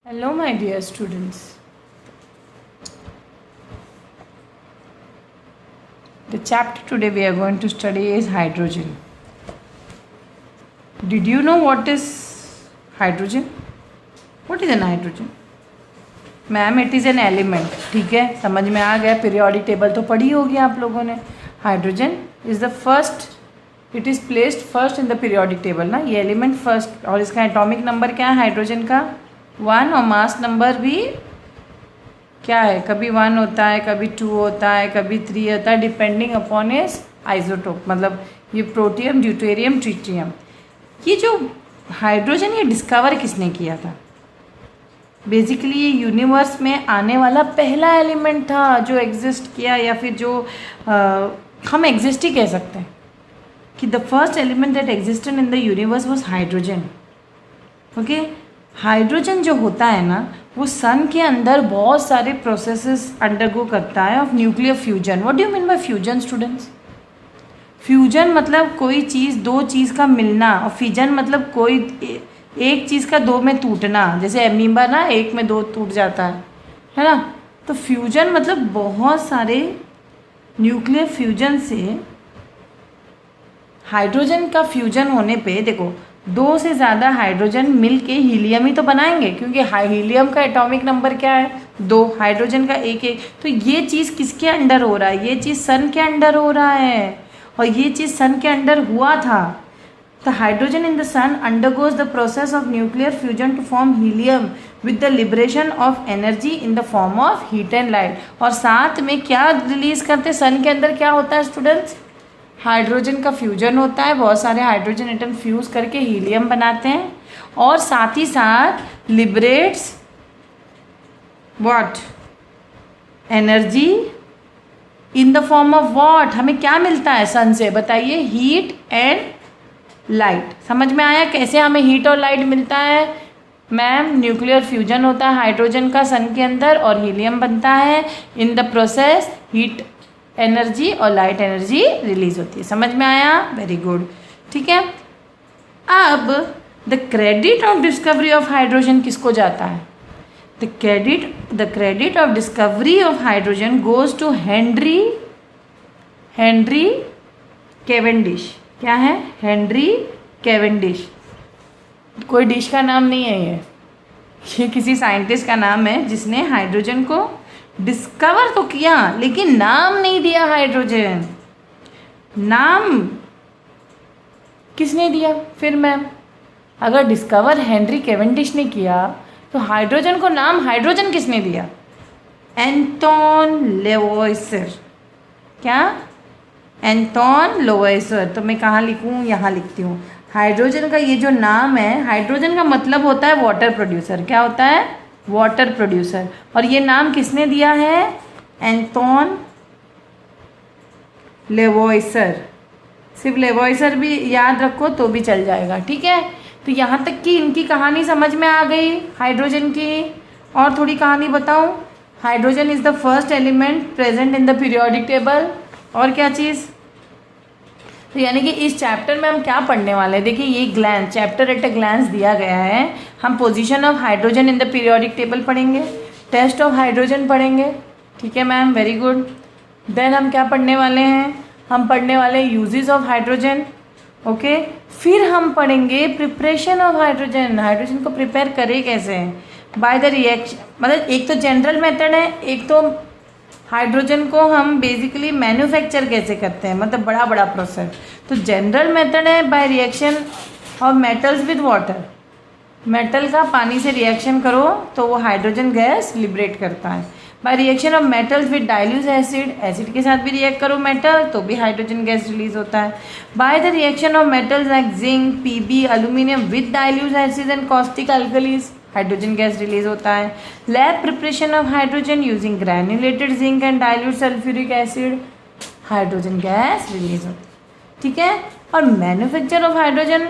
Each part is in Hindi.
Hello, my dear students. The chapter today we are going to study is hydrogen. Did you know what is hydrogen? What is an hydrogen? Ma'am it is an element. ठीक है, समझ में आ गया. पीरियोडिक टेबल तो पढ़ी होगी आप लोगों ने. Hydrogen is the first, it is placed first in the periodic table ना. ये एलिमेंट फर्स्ट, और इसका एटॉमिक नंबर क्या है हाइड्रोजन का? 1. और मास नंबर भी क्या है? कभी 1 होता है, कभी 2 होता है, कभी 3 होता है, डिपेंडिंग अपॉन इज आइसोटोप. मतलब ये प्रोटियम, ड्यूटेरियम, ट्रिटियम. ये जो हाइड्रोजन ये डिस्कवर किसने किया था? बेसिकली ये यूनिवर्स में आने वाला पहला एलिमेंट था जो एग्जिस्ट किया, या फिर जो हम एग्जिस्ट ही कह सकते हैं कि the first element that existed in the universe was hydrogen. Okay, hydrogen जो होता है ना वो सन के अंदर बहुत सारे प्रोसेसेस अंडरगो करता है of nuclear fusion. What do you mean by fusion students? Fusion मतलब कोई चीज़, दो चीज़ का मिलना, और फिजन मतलब कोई एक चीज़ का दो में टूटना. जैसे एमीबा ना एक में दो टूट जाता है ना. तो फ्यूजन मतलब बहुत सारे न्यूक्लियर फ्यूजन से हाइड्रोजन का फ्यूजन होने पे देखो 2 से ज़्यादा हाइड्रोजन मिल के हीलियम ही तो बनाएंगे, क्योंकि हीलियम का एटॉमिक नंबर क्या है? 2. हाइड्रोजन का 1. तो ये चीज़ किसके अंडर हो रहा है? ये चीज़ सन के अंडर हो रहा है, और ये चीज़ सन के अंडर हुआ था. The hydrogen in the sun undergoes the process of nuclear fusion to form helium with the liberation of energy in the form of heat and light. और साथ में क्या रिलीज करते हैं? सन के अंदर क्या होता है स्टूडेंट्स? हाइड्रोजन का फ्यूजन होता है, बहुत सारे हाइड्रोजन एटम फ्यूज करके हीलियम बनाते हैं, और साथ ही साथ liberates what? Energy in the form of what? हमें क्या मिलता है सन से? बताइए. Heat and light. समझ में आया कैसे हमें हीट और लाइट मिलता है? मैम न्यूक्लियर फ्यूजन होता है हाइड्रोजन का सन के अंदर, और हीलियम बनता है. In the process heat energy और लाइट एनर्जी रिलीज होती है. समझ में आया? Very good. ठीक है, अब the credit of discovery of hydrogen किसको जाता है? The credit of discovery of hydrogen goes to Henry Cavendish. क्या है? Henry Cavendish. कोई डिश का नाम नहीं है ये किसी साइंटिस्ट का नाम है जिसने हाइड्रोजन को डिस्कवर तो किया लेकिन नाम नहीं दिया. हाइड्रोजन नाम किसने दिया फिर मैम? अगर डिस्कवर हेनरी कैवेंडिश ने किया तो हाइड्रोजन को नाम हाइड्रोजन किसने दिया? एंटोन लेवोइसर. क्या? एंटोन लेवोइसर. तो मैं कहाँ लिखूँ? यहाँ लिखती हूँ. हाइड्रोजन का ये जो नाम है, हाइड्रोजन का मतलब होता है वाटर प्रोड्यूसर. क्या होता है? Water producer. और ये नाम किसने दिया है? एंटोन लेवोइसर. सिर्फ लेवोइसर भी याद रखो तो भी चल जाएगा. ठीक है, तो यहाँ तक कि इनकी कहानी समझ में आ गई हाइड्रोजन की. और थोड़ी कहानी बताऊँ. Hydrogen is the first element present in the periodic table. और क्या चीज़? तो यानी कि इस चैप्टर में हम क्या पढ़ने वाले हैं? देखिए ये glance, chapter at a glance दिया गया है. हम position of hydrogen in the periodic table पढ़ेंगे, टेस्ट ऑफ हाइड्रोजन पढ़ेंगे. ठीक है मैम, वेरी गुड. देन हम क्या पढ़ने वाले हैं? हम पढ़ने वाले हैं यूजेस ऑफ हाइड्रोजन. ओके, फिर हम पढ़ेंगे प्रिपरेशन ऑफ हाइड्रोजन. हाइड्रोजन को प्रिपेयर करें कैसे? Bye the reaction. मतलब एक तो जनरल मेथड है, एक तो हाइड्रोजन को हम बेसिकली मैन्युफैक्चर कैसे करते हैं, मतलब बड़ा बड़ा प्रोसेस. तो जनरल मेथड है by reaction of metals with water. Metal का पानी से रिएक्शन करो तो वो हाइड्रोजन गैस लिबरेट करता है. By reaction of metals with dilute acid, acid के साथ भी रिएक्ट करो मेटल तो भी हाइड्रोजन गैस रिलीज होता है. By the reaction of metals like zinc, PB, aluminium with dilute acid and caustic alkalis, hydrogen gas release होता है. Lab preparation of hydrogen using granulated zinc and dilute sulphuric acid, hydrogen gas release होती है. ठीक है, और मैन्युफैक्चर ऑफ हाइड्रोजन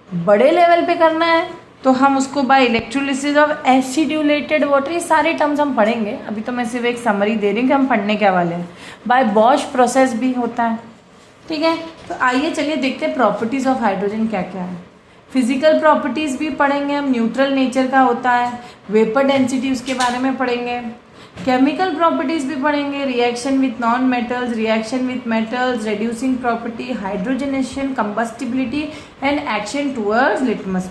बड़े लेवल पे करना है तो हम उसको by electrolysis of acidulated water. ये सारे टर्म्स हम पढ़ेंगे. अभी तो मैं सिर्फ एक समरी दे रही हूँ कि हम पढ़ने क्या वाले हैं. बाय बॉश प्रोसेस भी होता है. ठीक है, तो आइए चलिए देखते हैं प्रॉपर्टीज़ ऑफ हाइड्रोजन क्या क्या है. फिजिकल प्रॉपर्टीज़ भी पढ़ेंगे हम, न्यूट्रल नेचर का होता है, वेपर डेंसिटी उसके बारे में पढ़ेंगे, केमिकल प्रॉपर्टीज़ भी पढ़ेंगे, reaction with non metals, reaction with metals, reducing property, hydrogenation, combustibility and action towards litmus.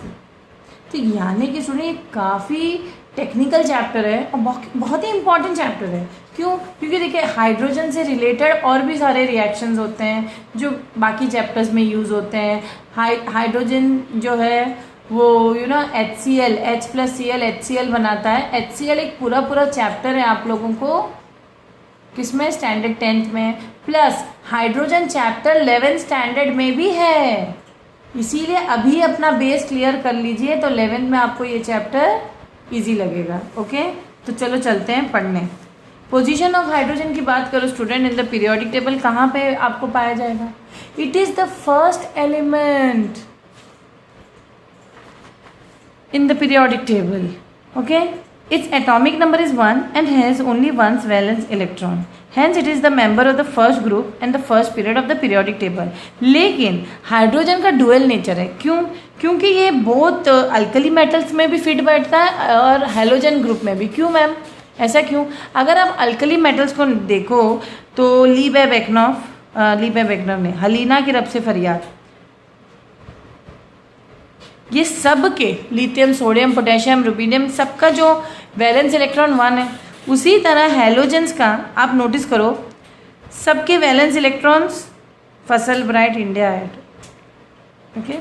तो यानी कि सुनिए काफ़ी टेक्निकल चैप्टर है और बहुत ही इंपॉर्टेंट चैप्टर है। क्यों? क्योंकि देखिए हाइड्रोजन से रिलेटेड और भी सारे रिएक्शंस होते हैं जो बाकी चैप्टर्स में यूज़ होते हैं। हाइड्रोजन जो है वो HCl, H+Cl HCl बनाता है। HCl एक पूरा चैप्टर है आप लोगों को किसमें, स्टैंडर्ड 10th में, plus hydrogen chapter 11th standard में भी है। इसीलिए अभी अपना बेस क्लियर कर लीजिए तो 11th में आपको ये चैप्टर इजी लगेगा। ओके, तो चलो चलते हैं पढ़ने। पोजीशन ऑफ हाइड्रोजन की बात करो student in the periodic table, कहाँ पे आपको पाया जाएगा? It is the first element in the periodic table. Okay, its atomic number is 1 and has only one valence electron, hence it is the member of the first group and the first period of the periodic table. लेकिन हाइड्रोजन का डुअल नेचर है। क्यों? क्योंकि ये बहुत अल्कली मेटल्स में भी फिट बैठता है और हैलोजन ग्रुप में भी। क्यों मैम, ऐसा क्यों? अगर आप अल्कली मेटल्स को देखो तो लीबेबेकनॉफ ने हलीना की रब से फरियाद, ये सब के लिथियम, सोडियम, पोटेशियम, रुबीडियम सबका जो वैलेंस इलेक्ट्रॉन 1 है, उसी तरह हैलोजेंस का आप नोटिस करो सबके वैलेंस इलेक्ट्रॉन्स फसल, ब्राइट, इंडिया एड, ओके,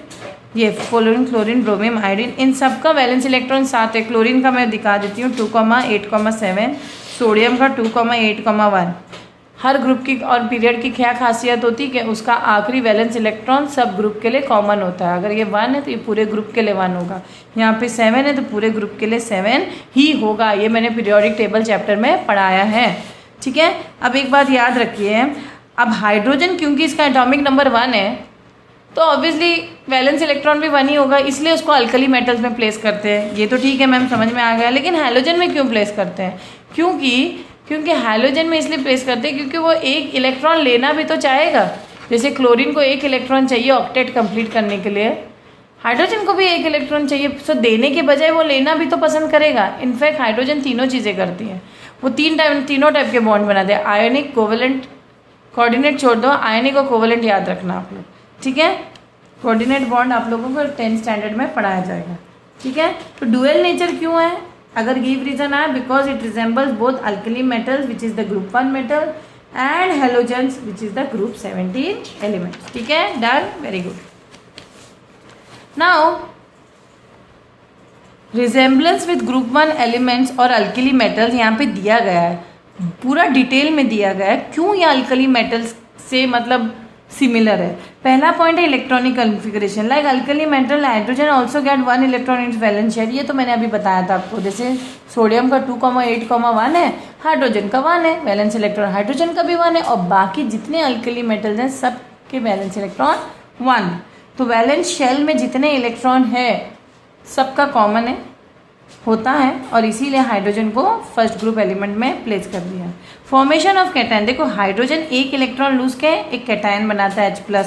ये फ्लोरीन, क्लोरीन, ब्रोमीन, आयोडीन, इन सब का वैलेंस इलेक्ट्रॉन 7 है। क्लोरीन का मैं दिखा देती हूँ 2,8,7, सोडियम का 2,8,1। हर ग्रुप की और पीरियड की क्या खासियत होती है कि उसका आखिरी वैलेंस इलेक्ट्रॉन सब ग्रुप के लिए कॉमन होता है। अगर ये 1 है तो ये पूरे ग्रुप के लिए 1 होगा, यहाँ पे 7 है तो पूरे ग्रुप के लिए 7 ही होगा। ये मैंने पीरियोडिक टेबल चैप्टर में पढ़ाया है, ठीक है। अब एक बात याद रखिए, अब हाइड्रोजन क्योंकि इसका एटॉमिक नंबर 1 है तो ऑब्वियसली वैलेंस इलेक्ट्रॉन भी 1 ही होगा, इसलिए उसको अल्कली मेटल्स में प्लेस करते हैं। ये तो ठीक है मैम, समझ में आ गया। लेकिन हैलोजन में क्यों प्लेस करते हैं? क्योंकि हैलोजन में इसलिए प्लेस करते हैं क्योंकि वो एक इलेक्ट्रॉन लेना भी तो चाहेगा। जैसे क्लोरीन को 1 इलेक्ट्रॉन चाहिए ऑक्टेट कंप्लीट करने के लिए, हाइड्रोजन को भी 1 इलेक्ट्रॉन चाहिए। सो देने के बजाय वो लेना भी तो पसंद करेगा। इनफैक्ट हाइड्रोजन तीनों चीज़ें करती है, वो तीनों टाइप के बॉन्ड बनाते हैं। आयोनिक, कोवेलेंट, कोऑर्डिनेट छोड़ दो, आयोनिक और कोवेलेंट याद रखना आप लोग, ठीक है। कोऑर्डिनेट बॉन्ड आप लोगों को 10th स्टैंडर्ड में पढ़ाया जाएगा, ठीक है। तो डुअल नेचर क्यों है? अगर गिव रीजन आए, because it resembles both alkali metals which is the group 1 metal and halogens which is the group 17 elements, ठीक है। Done, very good. Now resemblance with group 1 elements और अल्कली मेटल्स यहाँ पे दिया गया है, पूरा डिटेल में दिया गया है क्यों ये अल्कली मेटल्स से मतलब सिमिलर है। पहला पॉइंट है electronic configuration, like alkali metal hydrogen also get 1 electron in valence shell. ये तो मैंने अभी बताया था आपको, जैसे सोडियम का 2,8,1 है, हाइड्रोजन का 1 है, वैलेंस इलेक्ट्रॉन हाइड्रोजन का भी 1 है, और बाकी जितने अल्कली मेटल्स हैं सब के वैलेंस इलेक्ट्रॉन 1। तो वैलेंस शेल में जितने इलेक्ट्रॉन है सबका कॉमन है होता है, और इसीलिए हाइड्रोजन को फर्स्ट ग्रुप एलिमेंट में प्लेस कर दिया। फॉर्मेशन ऑफ कैटायन, देखो हाइड्रोजन 1 इलेक्ट्रॉन लूज के एक कैटायन बनाता है H+,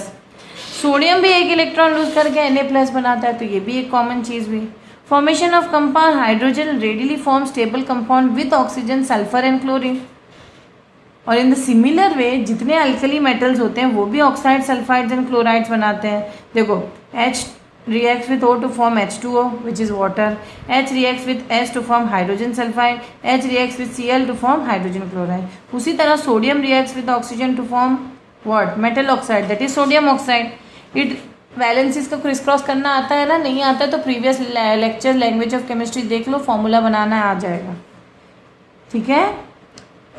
सोडियम भी 1 इलेक्ट्रॉन लूज करके Na+ बनाता है, तो ये भी एक कॉमन चीज़ भी। Formation of compound, hydrogen readily form stable compound with oxygen, sulphur and chlorine. और इन द सिमिलर वे जितने अल्कली मेटल्स होते हैं वो भी ऑक्साइड, सल्फाइड्स एंड क्लोराइड्स बनाते हैं। देखो H reacts with O to form H2O which is water, H reacts with S to form hydrogen sulfide, H reacts with Cl to form hydrogen chloride. उसी तरह sodium reacts with oxygen to form what? Metal oxide, that is sodium oxide. It valencies का क्रिस क्रॉस करना आता है ना? नहीं आता है तो previous lecture language of chemistry देख लो, फॉर्मूला बनाना आ जाएगा, ठीक है।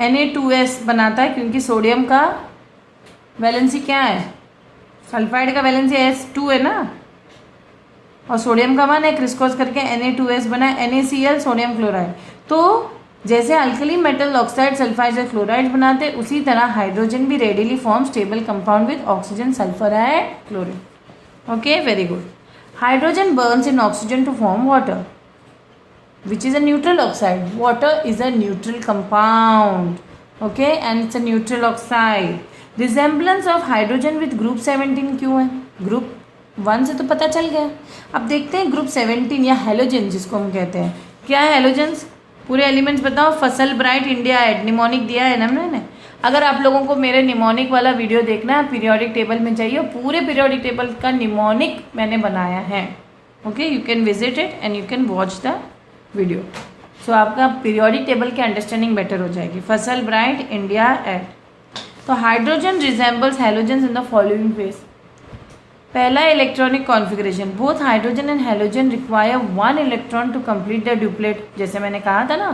Na2S बनाता है क्योंकि सोडियम का वैलेंसी क्या है? सल्फाइड का वैलेंसी S2 है ना, और सोडियम का 1 है, क्रिस्क्रॉस करके Na2S बना, NaCl सोडियम क्लोराइड। तो जैसे अल्कली मेटल ऑक्साइड, सल्फाइड और क्लोराइड बनाते हैं, उसी तरह हाइड्रोजन भी readily form stable compound with oxygen, sulphur and chlorine. Okay, very good. Hydrogen burns in oxygen to form water which is a neutral oxide. Water is a neutral compound, okay, and it's a neutral oxide. Resemblance of hydrogen with group 17 क्यों है? ग्रुप 1 से तो पता चल गया। अब देखते हैं ग्रुप 17 या हेलोजन जिसको हम कहते हैं। क्या है हेलोजन्स? पूरे एलिमेंट्स बताओ। फसल, ब्राइट, इंडिया, एड, निमोनिक दिया है ना मैंने। अगर आप लोगों को मेरे निमोनिक वाला वीडियो देखना है, पीरियोडिक टेबल में चाहिए, पूरे पीरियोडिक टेबल का निमोनिक मैंने बनाया है। Okay, you can visit it and you can watch the video. So आपका पीरियोडिक टेबल की अंडरस्टैंडिंग बेटर हो जाएगी। फसल, ब्राइट, इंडिया, एड। तो hydrogen resembles halogen in the following ways. पहला electronic configuration, both hydrogen and halogen require 1 electron to complete the duplet. जैसे मैंने कहा था ना,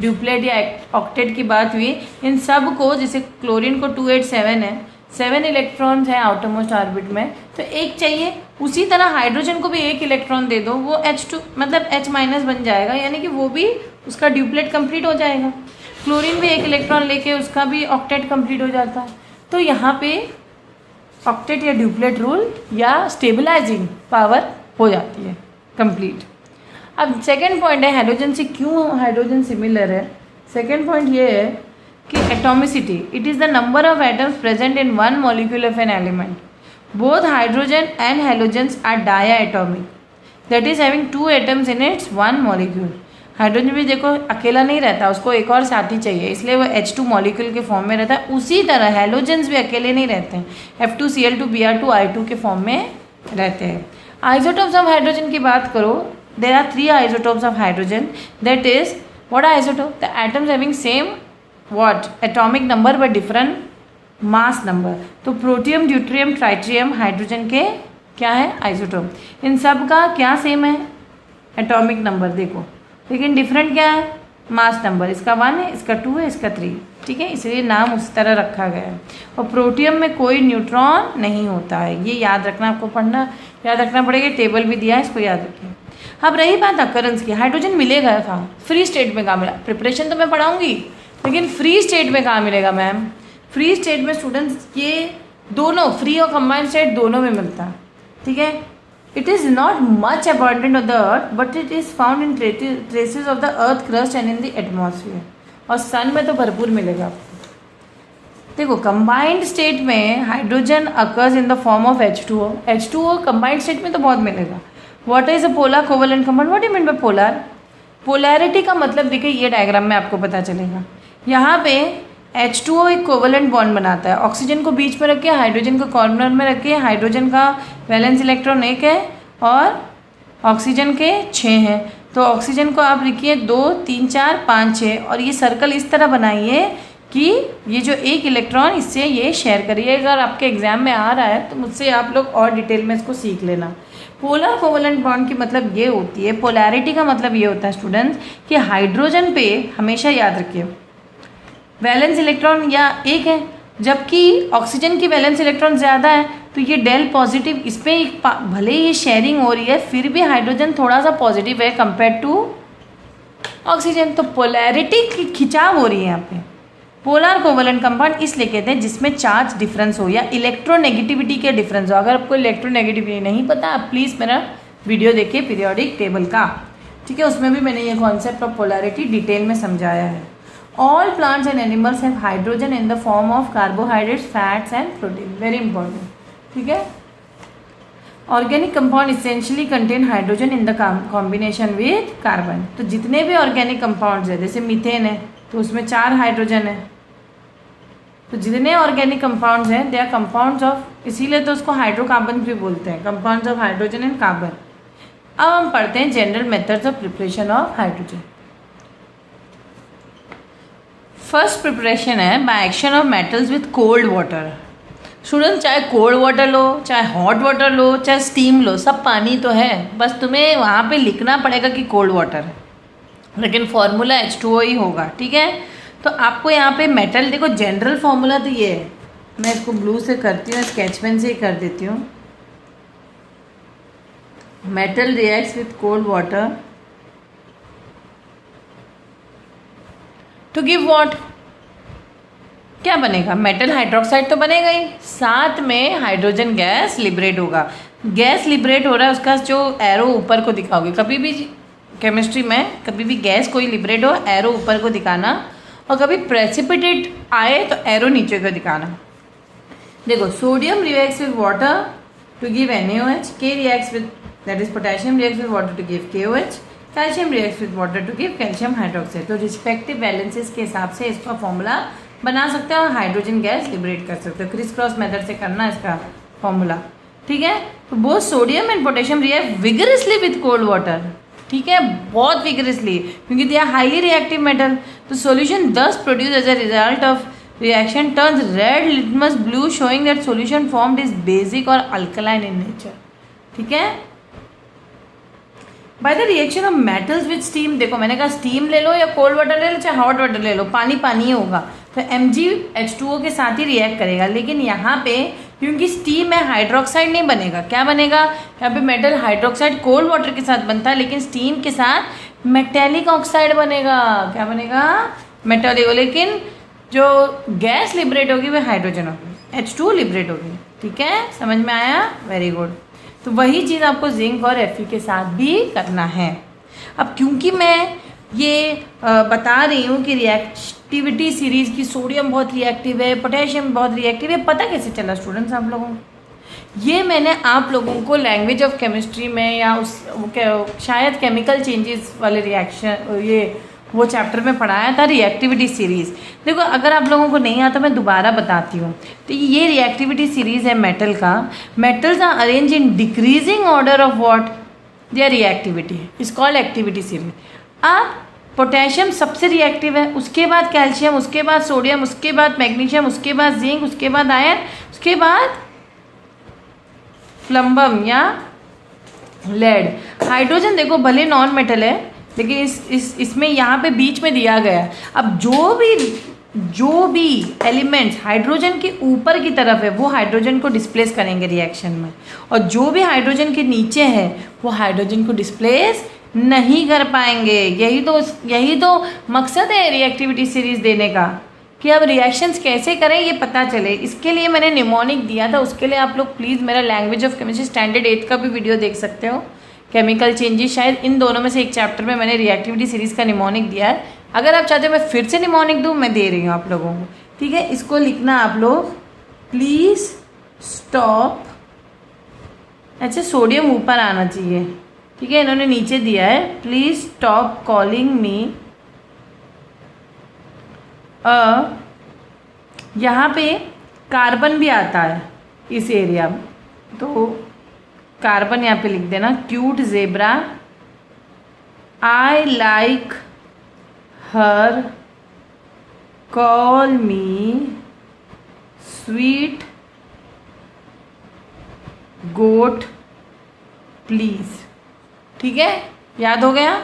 ड्यूप्लेट या ऑक्टेट की बात हुई। इन सब को, जैसे क्लोरीन को 287 है, 7 इलेक्ट्रॉन्स हैं आउटर मोस्ट ऑर्बिट में, तो एक चाहिए। उसी तरह हाइड्रोजन को भी 1 इलेक्ट्रॉन दे दो, वो H2 मतलब H- बन जाएगा, यानी कि वो भी उसका ड्यूप्लेट कंप्लीट हो जाएगा। क्लोरीन भी 1 इलेक्ट्रॉन लेके उसका भी ऑक्टेट कंप्लीट हो जाता है। तो यहाँ पे ऑक्टेट या ड्यूप्लेट रूल या स्टेबलाइजिंग पावर हो जाती है कंप्लीट। अब सेकेंड पॉइंट है हाइड्रोजन से क्यों हाइड्रोजन सिमिलर है। सेकेंड पॉइंट ये है कि atomicity, it is the number of atoms present in 1 molecule of an element. Both hydrogen and halogens are diatomic, that is having 2 atoms in its 1 molecule. Hydrogen भी देखो अकेला नहीं रहता, उसको एक और साथी चाहिए, इसलिए वो H2 मॉलिक्यूल के फॉर्म में रहता है। उसी तरह हेलोजन्स भी अकेले नहीं रहते हैं, F2Cl2 Br2 I2 के फॉर्म में रहते हैं। आइसोटोप्स ऑफ हाइड्रोजन की बात करो, there are 3 isotopes of hydrogen, that is what are isotope? The atoms having same what atomic number but different mass number. तो प्रोटियम, ड्यूट्रियम, ट्राइट्रियम हाइड्रोजन के क्या है? आइसोटोप। इन सब का क्या सेम है? एटॉमिक नंबर देखो, लेकिन डिफरेंट क्या है? Mass number. इसका 1 है, इसका 2 है, इसका 3। ठीक है, इसलिए नाम उस तरह रखा गया है। और प्रोटियम में कोई न्यूट्रॉन नहीं होता है, ये याद रखना, आपको पढ़ना याद रखना पड़ेगा। टेबल भी दिया है, इसको याद रखिए। अब रही बात अकरेंस की, हाइड्रोजन मिलेगा कहाँ? फ्री स्टेट में कहाँ मिला? प्रिपरेशन तो मैं पढ़ाऊँगी, लेकिन फ्री स्टेट में कहाँ मिलेगा मैम? फ्री स्टेट में स्टूडेंट्स ये दोनों, फ्री और कंबाइंड स्टेट दोनों में मिलता है। ठीक है, it is not much abundant on the earth but it is found in traces of the earth crust and in the atmosphere। और सन में तो भरपूर मिलेगा आपको। देखो कंबाइंड स्टेट में hydrogen occurs in the form of H2O। H2O combined state में तो बहुत मिलेगा। What is a polar covalent compound? What you mean by polar? Polarity का मतलब देखिए, ये डायग्राम में आपको पता चलेगा। यहाँ पे H2O एक कोवेलेंट बॉन्ड बनाता है, ऑक्सीजन को बीच में रखे, हाइड्रोजन को कॉर्नर में रखे। हाइड्रोजन का वैलेंस इलेक्ट्रॉन 1 है और ऑक्सीजन के 6 हैं। तो ऑक्सीजन को आप लिखिए 2 3 4 5 6, और ये सर्कल इस तरह बनाइए कि ये जो 1 इलेक्ट्रॉन इससे ये शेयर करिए। अगर आपके एग्जाम में आ रहा है तो मुझसे आप लोग और डिटेल में इसको सीख लेना। पोलर कोवेलेंट बॉन्ड की मतलब ये होती है, पोलैरिटी का मतलब ये होता है स्टूडेंट्स कि हाइड्रोजन पे हमेशा याद रखिए वैलेंस इलेक्ट्रॉन या 1 है, जबकि ऑक्सीजन की वैलेंस इलेक्ट्रॉन ज़्यादा है, तो ये डेल पॉजिटिव, इस पर भले ही शेयरिंग हो रही है फिर भी हाइड्रोजन थोड़ा सा पॉजिटिव है कंपेयर टू ऑक्सीजन। तो पोलैरिटी की खिंचाव हो रही है यहाँ पे। पोलर कोवेलेंट कंपाउंड इसलिए कहते हैं जिसमें चार्ज डिफरेंस हो या इलेक्ट्रोनेगेटिविटी के डिफरेंस हो। अगर आपको इलेक्ट्रोनेगेटिविटी नहीं पता, आप प्लीज़ मेरा वीडियो देखिए पीरियोडिक टेबल का। ठीक है, उसमें भी मैंने ये कॉन्सेप्ट ऑफ पोलैरिटी डिटेल में समझाया है। All plants and animals have hydrogen in the form of carbohydrates, fats and protein. Very important. ठीक है, organic compound essentially contain hydrogen in the combination with carbon। तो जितने भी ऑर्गेनिक कंपाउंड्स है, जैसे मीथेन है तो उसमें 4 हाइड्रोजन है। तो जितने ऑर्गेनिक कंपाउंड्स हैं दे आर कंपाउंड्स ऑफ, इसीलिए तो उसको हाइड्रोकार्बन भी बोलते हैं, compounds of hydrogen and carbon. अब हम पढ़ते हैं general methods of preparation of hydrogen. First preparation है by action of metals with cold water. Student चाहे कोल्ड वाटर लो, चाहे हॉट वाटर लो, चाहे स्टीम लो, सब पानी तो है, बस तुम्हें वहाँ पे लिखना पड़ेगा कि कोल्ड वाटर है, लेकिन फॉर्मूला H2O ही होगा। ठीक है, तो आपको यहाँ पे मेटल देखो, जनरल फॉर्मूला तो ये है, मैं इसको ब्लू से करती हूँ, स्केच पेन से ही कर देती हूँ। Metal reacts with cold water to give what? क्या बनेगा? मेटल हाइड्रोक्साइड तो बनेगा ही, साथ में हाइड्रोजन गैस लिबरेट होगा। गैस लिबरेट हो रहा है, उसका जो एरो ऊपर को दिखाओगे, कभी भी केमिस्ट्री में कभी भी गैस कोई लिबरेट हो एरो ऊपर को दिखाना, और कभी प्रेसिपिटेट आए तो एरो नीचे को दिखाना। देखो sodium reacts with water to give NaOH, K reacts with, that is potassium reacts with water to give KOH, calcium reacts with water to give calcium hydroxide. तो रिस्पेक्टिव बैलेंसेस के हिसाब से इसका फॉर्मूला बना सकते हो और हाइड्रोजन गैस लिबरेट कर सकते हो। क्रिस क्रॉस मेथड से करना इसका फॉर्मूला, ठीक है। तो both sodium and potassium react vigorously with cold water, ठीक है, बहुत विगरसली, क्योंकि they are highly reactive metal. तो solution thus produce as a result of reaction turns red litmus blue, showing that solution formed is basic और अल्कलाइन इन नेचर, ठीक है। By the reaction of metals with steam, देखो मैंने कहा स्टीम ले लो या कोल्ड वाटर ले लो चाहे हॉट वाटर ले लो, पानी पानी ही होगा। तो MgH2O के साथ ही रिएक्ट करेगा, लेकिन यहाँ पे क्योंकि स्टीम में हाइड्रोक्साइड नहीं बनेगा, क्या बनेगा यहाँ पे मेटल हाइड्रोक्साइड कोल्ड वाटर के साथ बनता है, लेकिन स्टीम के साथ मेटेलिक ऑक्साइड बनेगा। क्या बनेगा? मेटेलिक। लेकिन जो गैस लिबरेट होगी वह हाइड्रोजन होगी, H2O लिबरेट होगी, ठीक है, समझ में आया? Very good. तो वही चीज़ आपको जिंक और Fe के साथ भी करना है। अब क्योंकि मैं ये बता रही हूँ कि रिएक्टिविटी सीरीज़ की सोडियम बहुत रिएक्टिव है, पोटेशियम बहुत रिएक्टिव है, पता कैसे चला स्टूडेंट्स आप लोगों को? ये मैंने आप लोगों को लैंग्वेज ऑफ केमिस्ट्री में या शायद केमिकल चेंजेस वाले रिएक्शन वो चैप्टर में पढ़ाया था, रिएक्टिविटी सीरीज़। देखो अगर आप लोगों को नहीं आता मैं दोबारा बताती हूँ। तो ये रिएक्टिविटी सीरीज़ है मेटल का। Metals are arrange in decreasing order of what their reactivity, is called activity series. अब पोटेशियम सबसे रिएक्टिव है, उसके बाद कैल्शियम, उसके बाद सोडियम, उसके बाद मैग्नीशियम, उसके बाद जिंक, उसके बाद आयरन, उसके बाद प्लम्बम या लेड। हाइड्रोजन देखो भले नॉन मेटल है, लेकिन इसमें यहाँ पे बीच में दिया गया है। अब जो भी एलिमेंट्स हाइड्रोजन के ऊपर की तरफ है वो हाइड्रोजन को डिस्प्लेस करेंगे रिएक्शन में, और जो भी हाइड्रोजन के नीचे है वो हाइड्रोजन को डिस्प्लेस नहीं कर पाएंगे। यही तो मकसद है रिएक्टिविटी सीरीज देने का, कि अब रिएक्शंस कैसे करें ये पता चले। इसके लिए मैंने निमोनिक दिया था, उसके लिए आप लोग प्लीज़ मेरा लैंग्वेज ऑफ केमिस्ट्री स्टैंडर्ड 8 का भी वीडियो देख सकते हो। केमिकल चेंजेस, शायद इन दोनों में से एक चैप्टर में मैंने रिएक्टिविटी सीरीज़ का निमोनिक दिया है। अगर आप चाहते हो मैं फिर से निमोनिक दूँ, मैं दे रही हूँ आप लोगों को, ठीक है। इसको लिखना आप लोग, प्लीज़ स्टॉप। अच्छा सोडियम ऊपर आना चाहिए, ठीक है, इन्होंने नीचे दिया है, प्लीज़ स्टॉप कॉलिंग मी यहाँ पे कार्बन भी आता है इस एरिया में, तो कार्बन यहाँ पे लिख देना। Cute zebra, I like her, call me sweet goat please, ठीक है, याद हो गया।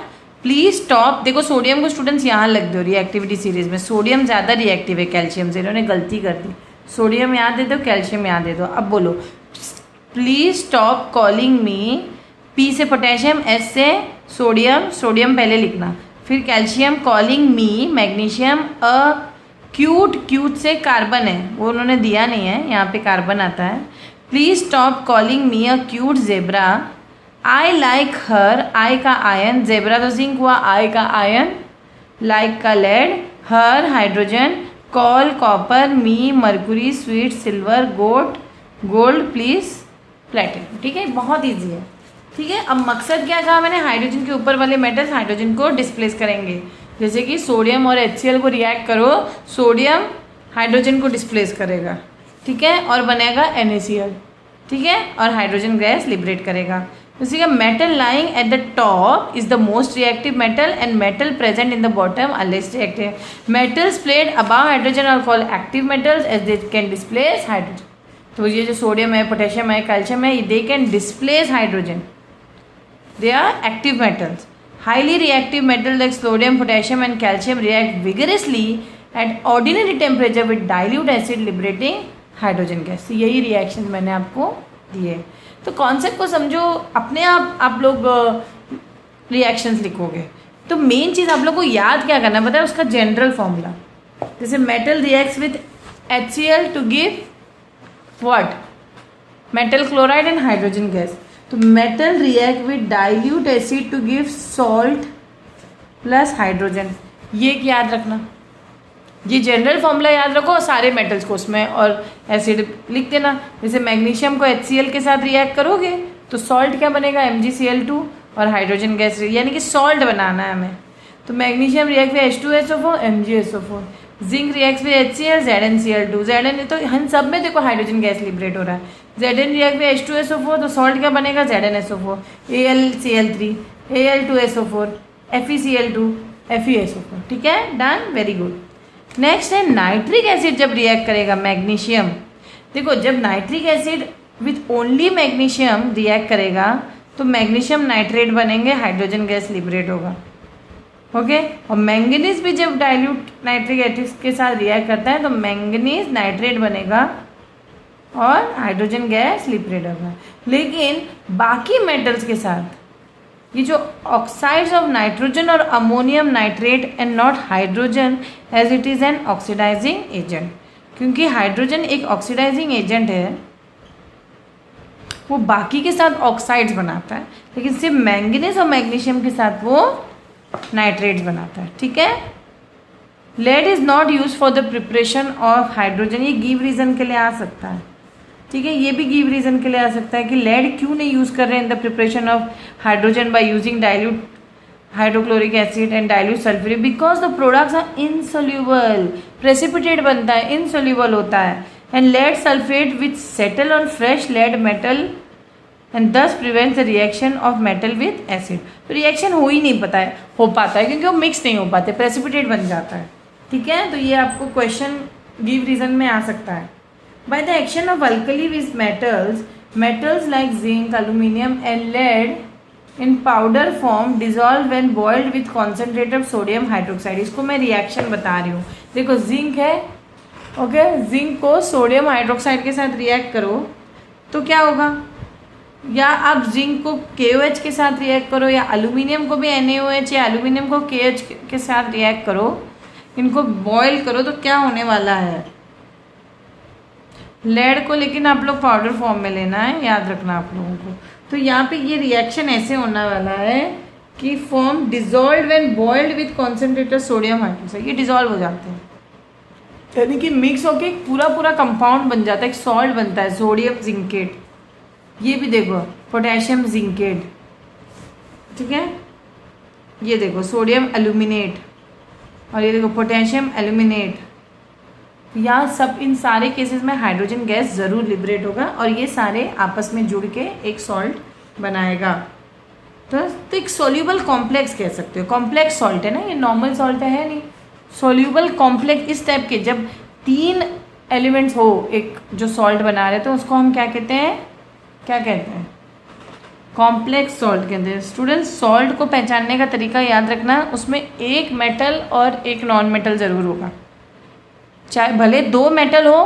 Please stop. देखो सोडियम को स्टूडेंट्स यहाँ लग दो रिएक्टिविटी सीरीज में, सोडियम ज़्यादा रिएक्टिव है कैल्शियम से, इन्होंने गलती कर दी। सोडियम यहाँ दे दो, कैल्शियम यहाँ दे दो। अब बोलो, please stop calling me. P से पोटेशियम, एस से सोडियम, सोडियम पहले लिखना, फिर calcium, calling me magnesium, cute से कार्बन है, वो उन्होंने दिया नहीं है, यहाँ पे कार्बन आता है। Please stop calling me a cute zebra, I like her, I का आयन, जेब्रा तो जिंक हुआ, आई का आयन, लाइक का lead, her hydrogen, call copper, me mercury, sweet silver, gold please platinum, ठीक है, बहुत ईजी है, ठीक है। अब मकसद क्या कहा मैंने, हाइड्रोजन के ऊपर वाले मेटल्स हाइड्रोजन को डिस्प्लेस करेंगे, जैसे कि सोडियम और HCl को रिएक्ट करो, सोडियम हाइड्रोजन को डिस्प्लेस करेगा, ठीक है, और बनेगा NaCl, ठीक है, और हाइड्रोजन गैस लिबरेट करेगा। उसी का metal lying at the top is the most reactive metal and metal present in the bottom are less reactive. Metals placed above hydrogen are called active metals as they can displace hydrogen. तो ये जो सोडियम है, पोटेशियम है, कैल्शियम है, they can displace hydrogen, they are active metals. Highly reactive metal like sodium, potassium and calcium react vigorously at ordinary temperature with dilute acid liberating hydrogen gas. यही रिएक्शन मैंने आपको दिए। तो कॉन्सेप्ट को समझो, अपने आप लोग रिएक्शंस लिखोगे तो मेन चीज़ आप लोग को याद क्या करना पता है, उसका जनरल फॉर्मूला। जैसे metal reacts with HCl to give what, metal chloride and hydrogen gas. तो metal react with dilute acid to give salt plus hydrogen, ये याद रखना, ये जनरल फॉर्मूला याद रखो, सारे मेटल्स को उसमें, और एसिड लिख देना। जैसे मैग्नीशियम को HCl के साथ रिएक्ट करोगे तो सॉल्ट क्या बनेगा, MgCl2 और हाइड्रोजन गैस, यानी कि सॉल्ट बनाना है हमें। तो magnesium react with H2SO4 MgSO4, zinc react with HCl ZnCl2, Zn तो हम सब में देखो हाइड्रोजन गैस लिबरेट हो रहा है। Zn रिएक्ट विद H2SO4 तो सॉल्ट क्या बनेगा, ZnSO4, AlCl3 Al2SO4 FeCl2 FeSO4। ठीक है, डन, वेरी गुड। नेक्स्ट है नाइट्रिक एसिड जब रिएक्ट करेगा मैग्नीशियम। देखो जब nitric acid with only magnesium react करेगा तो मैग्नीशियम नाइट्रेट बनेंगे, हाइड्रोजन गैस लिबरेट होगा। ओके, और मैंगनीज भी जब डाइल्यूट नाइट्रिक एसिड के साथ रिएक्ट करता है तो मैंगनीज नाइट्रेट बनेगा और हाइड्रोजन गैस लिबरेट होगा। लेकिन बाकी मेटल्स के साथ ये जो ऑक्साइड्स ऑफ नाइट्रोजन और ammonium nitrate and not hydrogen as it is an oxidising agent, क्योंकि हाइड्रोजन एक ऑक्सीडाइजिंग एजेंट है, वो बाकी के साथ ऑक्साइड्स बनाता है, लेकिन सिर्फ मैंगनीज और मैग्नीशियम के साथ वो नाइट्रेट्स बनाता है। ठीक है, lead is not use for the preparation of hydrogen, ये गिव रीज़न के लिए आ सकता है। ठीक है, ये भी गिव रीज़न के लिए आ सकता है कि लेड क्यों नहीं यूज़ कर रहे हैं in the preparation of hydrogen by using dilute hydrochloric acid and dilute sulphuric, because the products are insoluble, precipitate बनता है, इनसोल्यूबल होता है, and lead sulphate which settle on fresh lead metal and thus prevents the reaction of metal with acid. तो रिएक्शन हो ही नहीं हो पाता है क्योंकि वो मिक्स नहीं हो पाते, प्रेसिपिटेट बन जाता है। ठीक है, तो ये आपको क्वेश्चन गिव रीज़न में आ सकता है। By the action of alkali with metals like zinc, aluminium and lead in powder form dissolve when boiled with concentrated sodium hydroxide। इसको मैं रिएक्शन बता रही हूँ। देखो जिंक है, ओके, जिंक को सोडियम हाइड्रोक्साइड के साथ रिएक्ट करो तो क्या होगा, या आप जिंक को KOH के साथ रिएक्ट करो या एल्यूमिनियम को भी NaOH या एल्यूमिनियम को KH के साथ रिएक्ट करो, इनको बॉयल करो तो क्या होने वाला है, लेड को लेकिन आप लोग पाउडर फॉर्म में लेना है, याद रखना आप लोगों को। तो यहाँ पे ये रिएक्शन ऐसे होने वाला है कि form dissolve when boiled with concentrated sodium hydroxide, ये डिजॉल्व हो जाते हैं, यानी कि मिक्स होके पूरा कंपाउंड बन जाता है, एक सॉल्ट बनता है, सोडियम जिंकेट। ये भी देखो पोटेशियम जिंकेट, ठीक है, ये देखो सोडियम एल्यूमिनेट, और ये देखो पोटेशियम एल्यूमिनेट। यहाँ सब इन सारे केसेस में हाइड्रोजन गैस ज़रूर लिबरेट होगा और ये सारे आपस में जुड़ के एक सॉल्ट बनाएगा। तो एक सोल्यूबल कॉम्प्लेक्स कह सकते हो, कॉम्प्लेक्स सॉल्ट है ना, ये नॉर्मल सॉल्ट है नहीं, सोल्यूबल कॉम्प्लेक्स इस टाइप के जब 3 एलिमेंट्स हो एक जो सॉल्ट बना रहे तो उसको हम क्या कहते हैं, कॉम्प्लेक्स सॉल्ट कहते हैं। स्टूडेंट्स, सॉल्ट को पहचानने का तरीका याद रखना, उसमें एक मेटल और एक नॉन मेटल ज़रूर होगा, चाहे भले 2 मेटल हो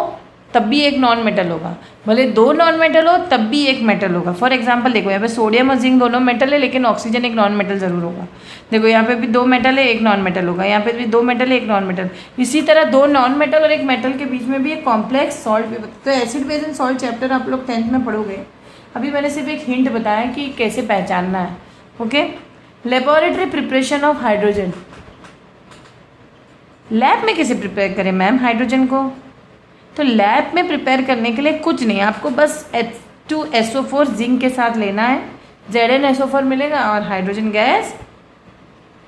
तब भी एक नॉन मेटल होगा, भले 2 नॉन मेटल हो तब भी एक मेटल होगा। फॉर एग्जांपल देखो यहाँ पे सोडियम और जिंक दोनों मेटल है लेकिन ऑक्सीजन एक नॉन मेटल ज़रूर होगा। देखो यहाँ पे भी 2 मेटल है, एक नॉन मेटल होगा, यहाँ पे भी 2 मेटल है, एक नॉन मेटल। इसी तरह 2 नॉन मेटल और एक मेटल के बीच में भी एक कॉम्प्लेक्स सॉल्ट भी। तो acid base and salt chapter आप लोग 10th में पढ़ोगे। अभी मैंने सिर्फ एक हिंट बताया कि कैसे पहचानना है। Okay, laboratory preparation of hydrogen, lab में कैसे प्रिपेयर करें मैम हाइड्रोजन को? तो लैब में प्रिपेयर करने के लिए कुछ नहीं, आपको बस H2SO4 जिंक के साथ लेना है, ZnSO4 मिलेगा और हाइड्रोजन गैस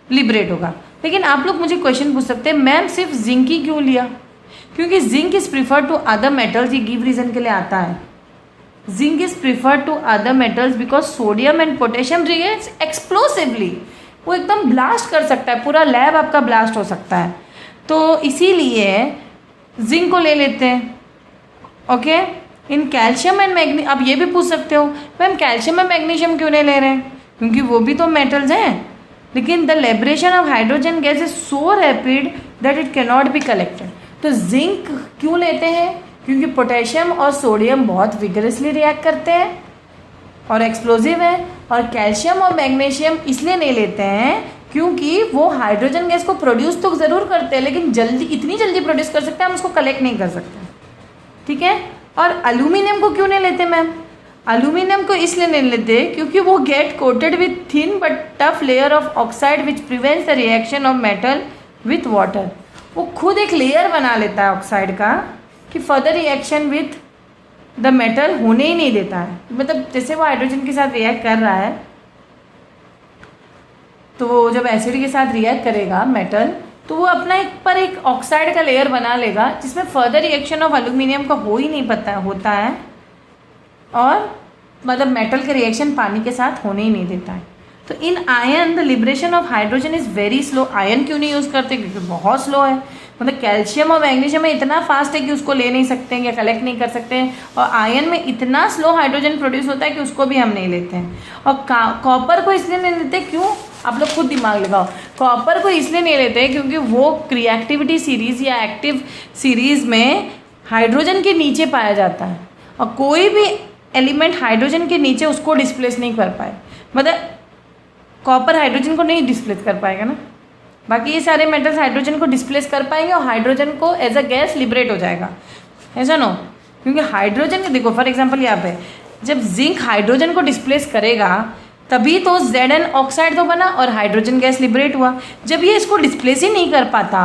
लिबरेट होगा। लेकिन आप लोग मुझे क्वेश्चन पूछ सकते हैं मैम सिर्फ जिंक ही क्यों लिया? क्योंकि zinc is preferred to other metals, ये गिव रीजन के लिए आता है। Zinc is preferred to other metals because sodium and potassium reacts explosively, वो एकदम ब्लास्ट कर सकता है, पूरा लैब आपका ब्लास्ट हो सकता है, तो इसीलिए जिंक को ले लेते हैं। Okay, in calcium and magnesium, आप ये भी पूछ सकते हो मैम कैल्शियम एंड मैग्नीशियम क्यों नहीं ले रहे हैं? क्योंकि वो भी तो मेटल्स हैं, लेकिन the liberation of hydrogen gas is so rapid that it can not be collected. तो जिंक क्यों लेते हैं? क्योंकि पोटेशियम और सोडियम बहुत विगरसली रिएक्ट करते हैं और एक्सप्लोजिव है, और कैल्शियम और मैग्नीशियम इसलिए नहीं लेते हैं क्योंकि वो हाइड्रोजन गैस को प्रोड्यूस तो ज़रूर करते हैं लेकिन इतनी जल्दी प्रोड्यूस कर सकते हैं हम उसको कलेक्ट नहीं कर सकते। ठीक है, और एल्यूमिनियम को क्यों नहीं लेते मैम? एल्यूमिनियम को इसलिए नहीं लेते क्योंकि वो get coated with thin but tough layer of oxide which prevents the reaction of metal with water. वो खुद एक लेयर बना लेता है ऑक्साइड का कि further reaction with the metal होने ही नहीं देता है। मतलब जैसे वो हाइड्रोजन के साथ रिएक्ट कर रहा है, तो वो जब एसिड के साथ रिएक्ट करेगा मेटल, तो वो अपना एक ऑक्साइड का लेयर बना लेगा जिसमें फर्दर रिएक्शन ऑफ एल्यूमिनियम का हो ही नहीं पता होता है, और मतलब मेटल का रिएक्शन पानी के साथ होने ही नहीं देता है। तो in iron the liberation of hydrogen is very slow. Iron क्यों नहीं यूज़ करते? क्योंकि बहुत स्लो है। मतलब कैल्शियम और मैग्नीशियम में इतना फास्ट है कि उसको ले नहीं सकते हैं या कलेक्ट नहीं कर सकते हैं, और आयन में इतना स्लो हाइड्रोजन प्रोड्यूस होता है कि उसको भी हम नहीं लेते हैं। और कॉपर को इसलिए नहीं लेते, क्यों? आप लोग खुद दिमाग लगाओ। कॉपर को इसलिए नहीं लेते क्योंकि वो रिएक्टिविटी सीरीज़ या एक्टिव सीरीज़ में हाइड्रोजन के नीचे पाया जाता है, और कोई भी एलिमेंट हाइड्रोजन के नीचे उसको डिस्प्लेस नहीं कर पाए। मतलब कॉपर हाइड्रोजन को नहीं डिस्प्लेस कर पाएगा ना, बाकी ये सारे मेटल्स हाइड्रोजन को डिस्प्लेस कर पाएंगे और हाइड्रोजन को एज अ गैस लिबरेट हो जाएगा, ऐसा नो। क्योंकि हाइड्रोजन, देखो फॉर एग्जांपल यहाँ पे जब जिंक हाइड्रोजन को डिस्प्लेस करेगा तभी तो Zn ऑक्साइड तो बना और हाइड्रोजन गैस लिबरेट हुआ। जब ये इसको डिस्प्लेस ही नहीं कर पाता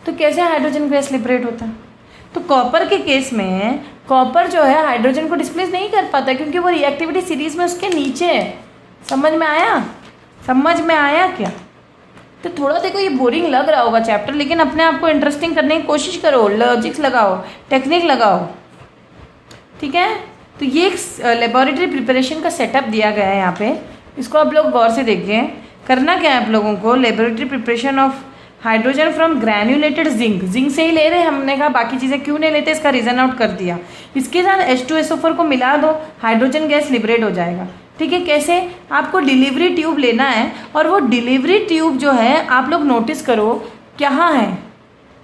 तो कैसे हाइड्रोजन गैस लिबरेट होता? तो कॉपर के केस में कॉपर जो है हाइड्रोजन को डिस्प्लेस नहीं कर पाता क्योंकि वो रिएक्टिविटी सीरीज में उसके नीचे है। समझ में आया? समझ में आया क्या? तो थोड़ा देखो ये बोरिंग लग रहा होगा चैप्टर, लेकिन अपने आप को इंटरेस्टिंग करने की कोशिश करो, लॉजिक्स लगाओ, टेक्निक लगाओ, ठीक है। तो ये एक लेबोरेटरी प्रिपरेशन का सेटअप दिया गया है यहाँ पे, इसको आप लोग गौर से देखिए। करना क्या है आप लोगों को? Laboratory preparation of hydrogen from granulated zinc. Zinc से ही ले रहे हैं, हमने कहा बाकी चीज़ें क्यों नहीं लेते, इसका रीज़न आउट कर दिया। इसके साथ H2SO4 को मिला दो, हाइड्रोजन गैस लिबरेट हो जाएगा, ठीक है। कैसे? आपको डिलीवरी ट्यूब लेना है, और वो डिलीवरी ट्यूब जो है आप लोग नोटिस करो कहाँ है,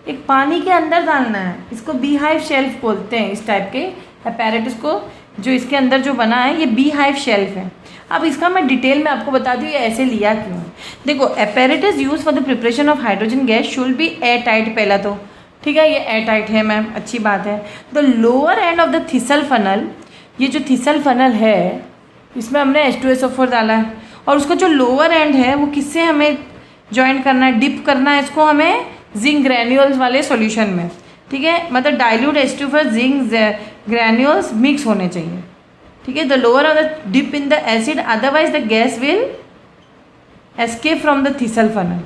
एक पानी के अंदर डालना है। इसको बी हाइव शेल्फ बोलते हैं, इस टाइप के अपैरेटस को जो इसके अंदर जो बना है ये बी हाइव शेल्फ है। अब इसका मैं डिटेल में आपको बता दूँ ये ऐसे लिया क्यों है। देखो, apparatus use for the preparation of hydrogen gas should be air tight, पहला तो ठीक है, ये एयर टाइट है मैम, अच्छी बात है। The lower end of the thistle funnel, ये जो थिसल फनल है इसमें हमने H2SO4 डाला है, और उसका जो लोअर एंड है वो किससे हमें ज्वाइन करना है, डिप करना है इसको हमें जिंक ग्रैन्यूल्स वाले सॉल्यूशन में, ठीक है। मतलब dilute H2 zinc granules mix होने चाहिए, ठीक है। The lower of the dip in the acid, otherwise the gas will escape from the thistle funnel,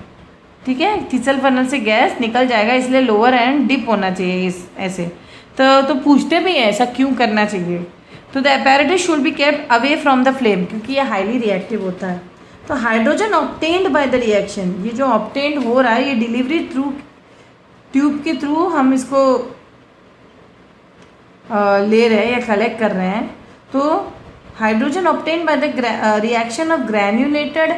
ठीक है। थिसल फनल से गैस निकल जाएगा, इसलिए लोअर एंड डिप होना चाहिए इस ऐसे। तो पूछते भी हैं ऐसा क्यों करना चाहिए। तो the apparatus should be kept away from the flame, क्योंकि ये हाईली रिएक्टिव होता है। तो hydrogen obtained by the reaction, ये जो ऑब्टेन्ड हो रहा है ये डिलीवरी थ्रू ट्यूब के थ्रू हम इसको ले रहे हैं या कलेक्ट कर रहे हैं। तो hydrogen obtained by the reaction of granulated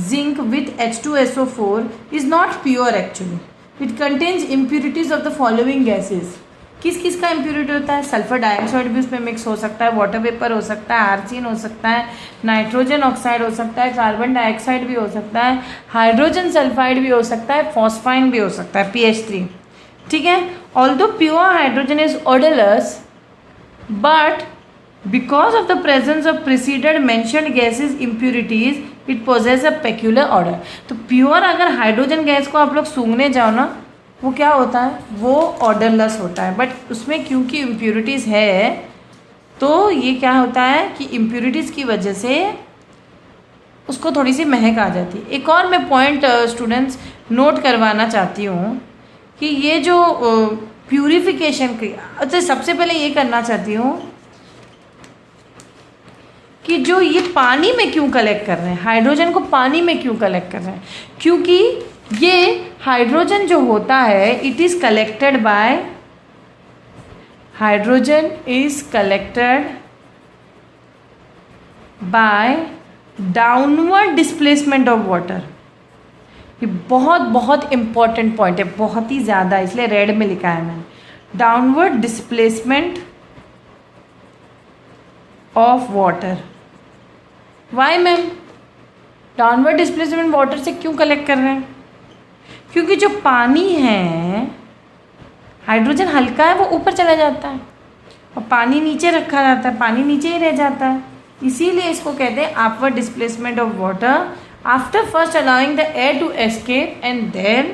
zinc with H2SO4 is not pure actually, it contains impurities of the following gases. किस किस का इम्प्यूरिटी होता है? सल्फर डाइऑक्साइड भी उसमें मिक्स हो सकता है, वाटर वेपर हो सकता है, आर्सिन हो सकता है, नाइट्रोजन ऑक्साइड हो सकता है, कार्बन डाइऑक्साइड भी हो सकता है, हाइड्रोजन सल्फाइड भी हो सकता है, फॉस्फाइन भी हो सकता है, PH3, ठीक है। Although pure hydrogen is odourless, but because of the presence of preceded mentioned gases impurities it possesses a peculiar odour. तो प्योर अगर हाइड्रोजन गैस को आप लोग सूंघने जाओ ना, वो क्या होता है? वो ऑर्डरलेस होता है, बट उसमें क्योंकि इम्प्यूरिटीज़ है तो ये क्या होता है कि इम्प्यूरिटीज़ की वजह से उसको थोड़ी सी महक आ जाती है। एक और मैं पॉइंट स्टूडेंट्स नोट करवाना चाहती हूँ कि ये जो प्यूरिफिकेशन की, अच्छा सबसे पहले ये करना चाहती हूँ कि जो ये पानी में क्यों कलेक्ट कर रहे हैं, हाइड्रोजन को पानी में क्यों कलेक्ट कर रहे हैं? क्योंकि ये हाइड्रोजन जो होता है it is collected by, hydrogen is collected by downward displacement of water. ये बहुत बहुत इंपॉर्टेंट पॉइंट है, बहुत ही ज़्यादा, इसलिए रेड में लिखा है मैंने, downward displacement of water. Why ma'am? Downward displacement water से क्यों कलेक्ट कर रहे हैं? क्योंकि जो पानी है, हाइड्रोजन हल्का है वो ऊपर चला जाता है और पानी नीचे रखा जाता है, पानी नीचे ही रह जाता है, इसीलिए इसको कहते हैं upward displacement of water after first allowing the air to escape and then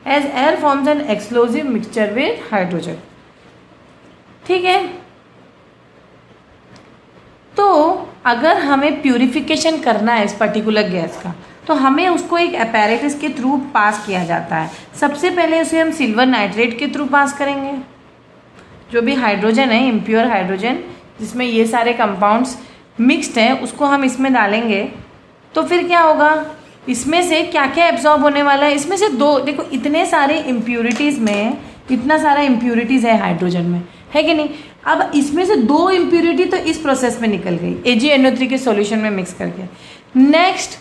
as air forms an explosive mixture with hydrogen. ठीक है, तो अगर हमें प्यूरिफिकेशन करना है इस पर्टिकुलर गैस का, तो हमें उसको एक अपैरेटस के थ्रू पास किया जाता है। सबसे पहले उसे हम सिल्वर नाइट्रेट के थ्रू पास करेंगे। जो भी हाइड्रोजन है, इम्प्योर हाइड्रोजन, जिसमें ये सारे कंपाउंड्स मिक्स्ड हैं, उसको हम इसमें डालेंगे। तो फिर क्या होगा, इसमें से क्या क्या एब्जॉर्ब होने वाला है, इसमें से दो, देखो इतने सारे इम्प्योरिटीज़ में, इतना सारा इम्प्योरिटीज़ है हाइड्रोजन में, है कि नहीं। अब इसमें से दो इम्प्योरिटी तो इस प्रोसेस में निकल गई AgNO3 के सॉल्यूशन में मिक्स करके। नेक्स्ट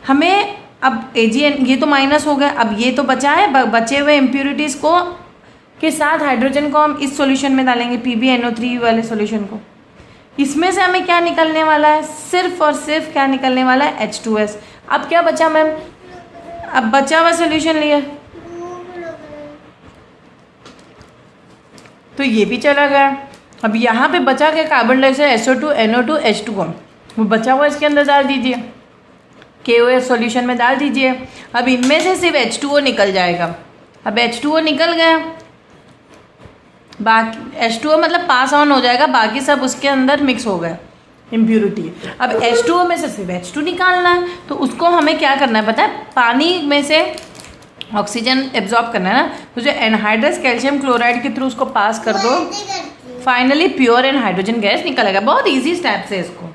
हमें अब ये तो माइनस हो गया, अब ये तो बचा है, बचे हुए इम्प्योरिटीज़ को के साथ हाइड्रोजन को हम इस सॉल्यूशन में डालेंगे, PbNO3 वाले सॉल्यूशन को। इसमें से हमें क्या निकलने वाला है, सिर्फ और सिर्फ क्या निकलने वाला है, H2S। अब क्या बचा मैम, अब बचा हुआ सॉल्यूशन लिया तो ये भी चला गया। अब यहाँ पे बचा के carbon dioxide SO2 NO2 H2O, वो बचा हुआ इसके अंदर डाल दीजिए, KOH सॉल्यूशन में डाल दीजिए। अब इनमें से सिर्फ H2O निकल जाएगा। अब H2O निकल गया, बाकी H2O मतलब पास ऑन हो जाएगा, बाकी सब उसके अंदर मिक्स हो गया इम्प्यूरिटी। अब H2O में से सिर्फ H2 निकालना है, तो उसको हमें क्या करना है पता है, पानी में से ऑक्सीजन एब्जॉर्ब करना है ना, तो जो एनहाइड्रस कैल्शियम क्लोराइड के थ्रू उसको पास कर दो, finally pure and hydrogen gas निकलेगा। बहुत ईजी स्टेप्स है इसको।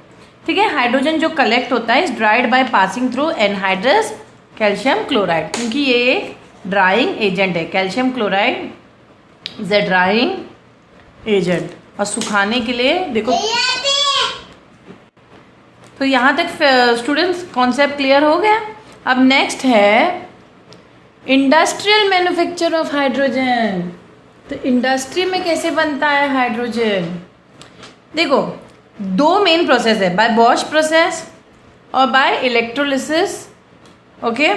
ठीक है, हाइड्रोजन जो कलेक्ट होता है is dried bye passing through anhydrous calcium chloride, क्योंकि ये एक ड्राइंग एजेंट है। Calcium chloride is a drying agent, और सुखाने के लिए देखो। तो यहाँ तक स्टूडेंट्स कॉन्सेप्ट क्लियर हो गया। अब नेक्स्ट है इंडस्ट्रियल मैन्युफैक्चर ऑफ हाइड्रोजन। तो इंडस्ट्री में कैसे बनता है हाइड्रोजन, देखो दो मेन प्रोसेस है, बाय बॉश प्रोसेस और by electrolysis, okay,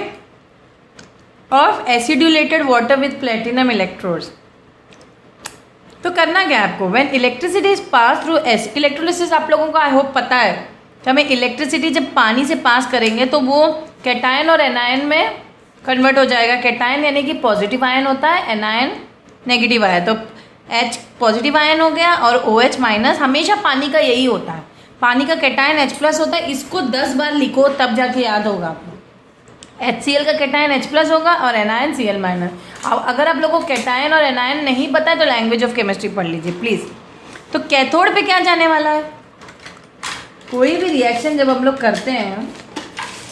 of acidulated water with platinum electrodes. तो करना क्या है आपको, when electricity is pass through electrolysis आप लोगों को आई होप पता है कि हमें इलेक्ट्रिसिटी जब पानी से पास करेंगे तो वो कैटायन और एनायन में कन्वर्ट हो जाएगा। कैटायन यानी कि पॉजिटिव आयन होता है, एनायन नेगेटिव आयन, तो H पॉजिटिव आयन हो गया और OH माइनस। हमेशा पानी का यही होता है, पानी का कैटायन H प्लस होता है। इसको 10 बार लिखो तब जाके याद होगा आपको। HCl का कैटायन H प्लस होगा और एनायन Cl माइनस। अब अगर आप लोगों को कैटायन और एनायन नहीं पता है तो लैंग्वेज ऑफ केमिस्ट्री पढ़ लीजिए प्लीज़। तो कैथोड पे क्या जाने वाला है, कोई भी रिएक्शन जब हम लोग करते हैं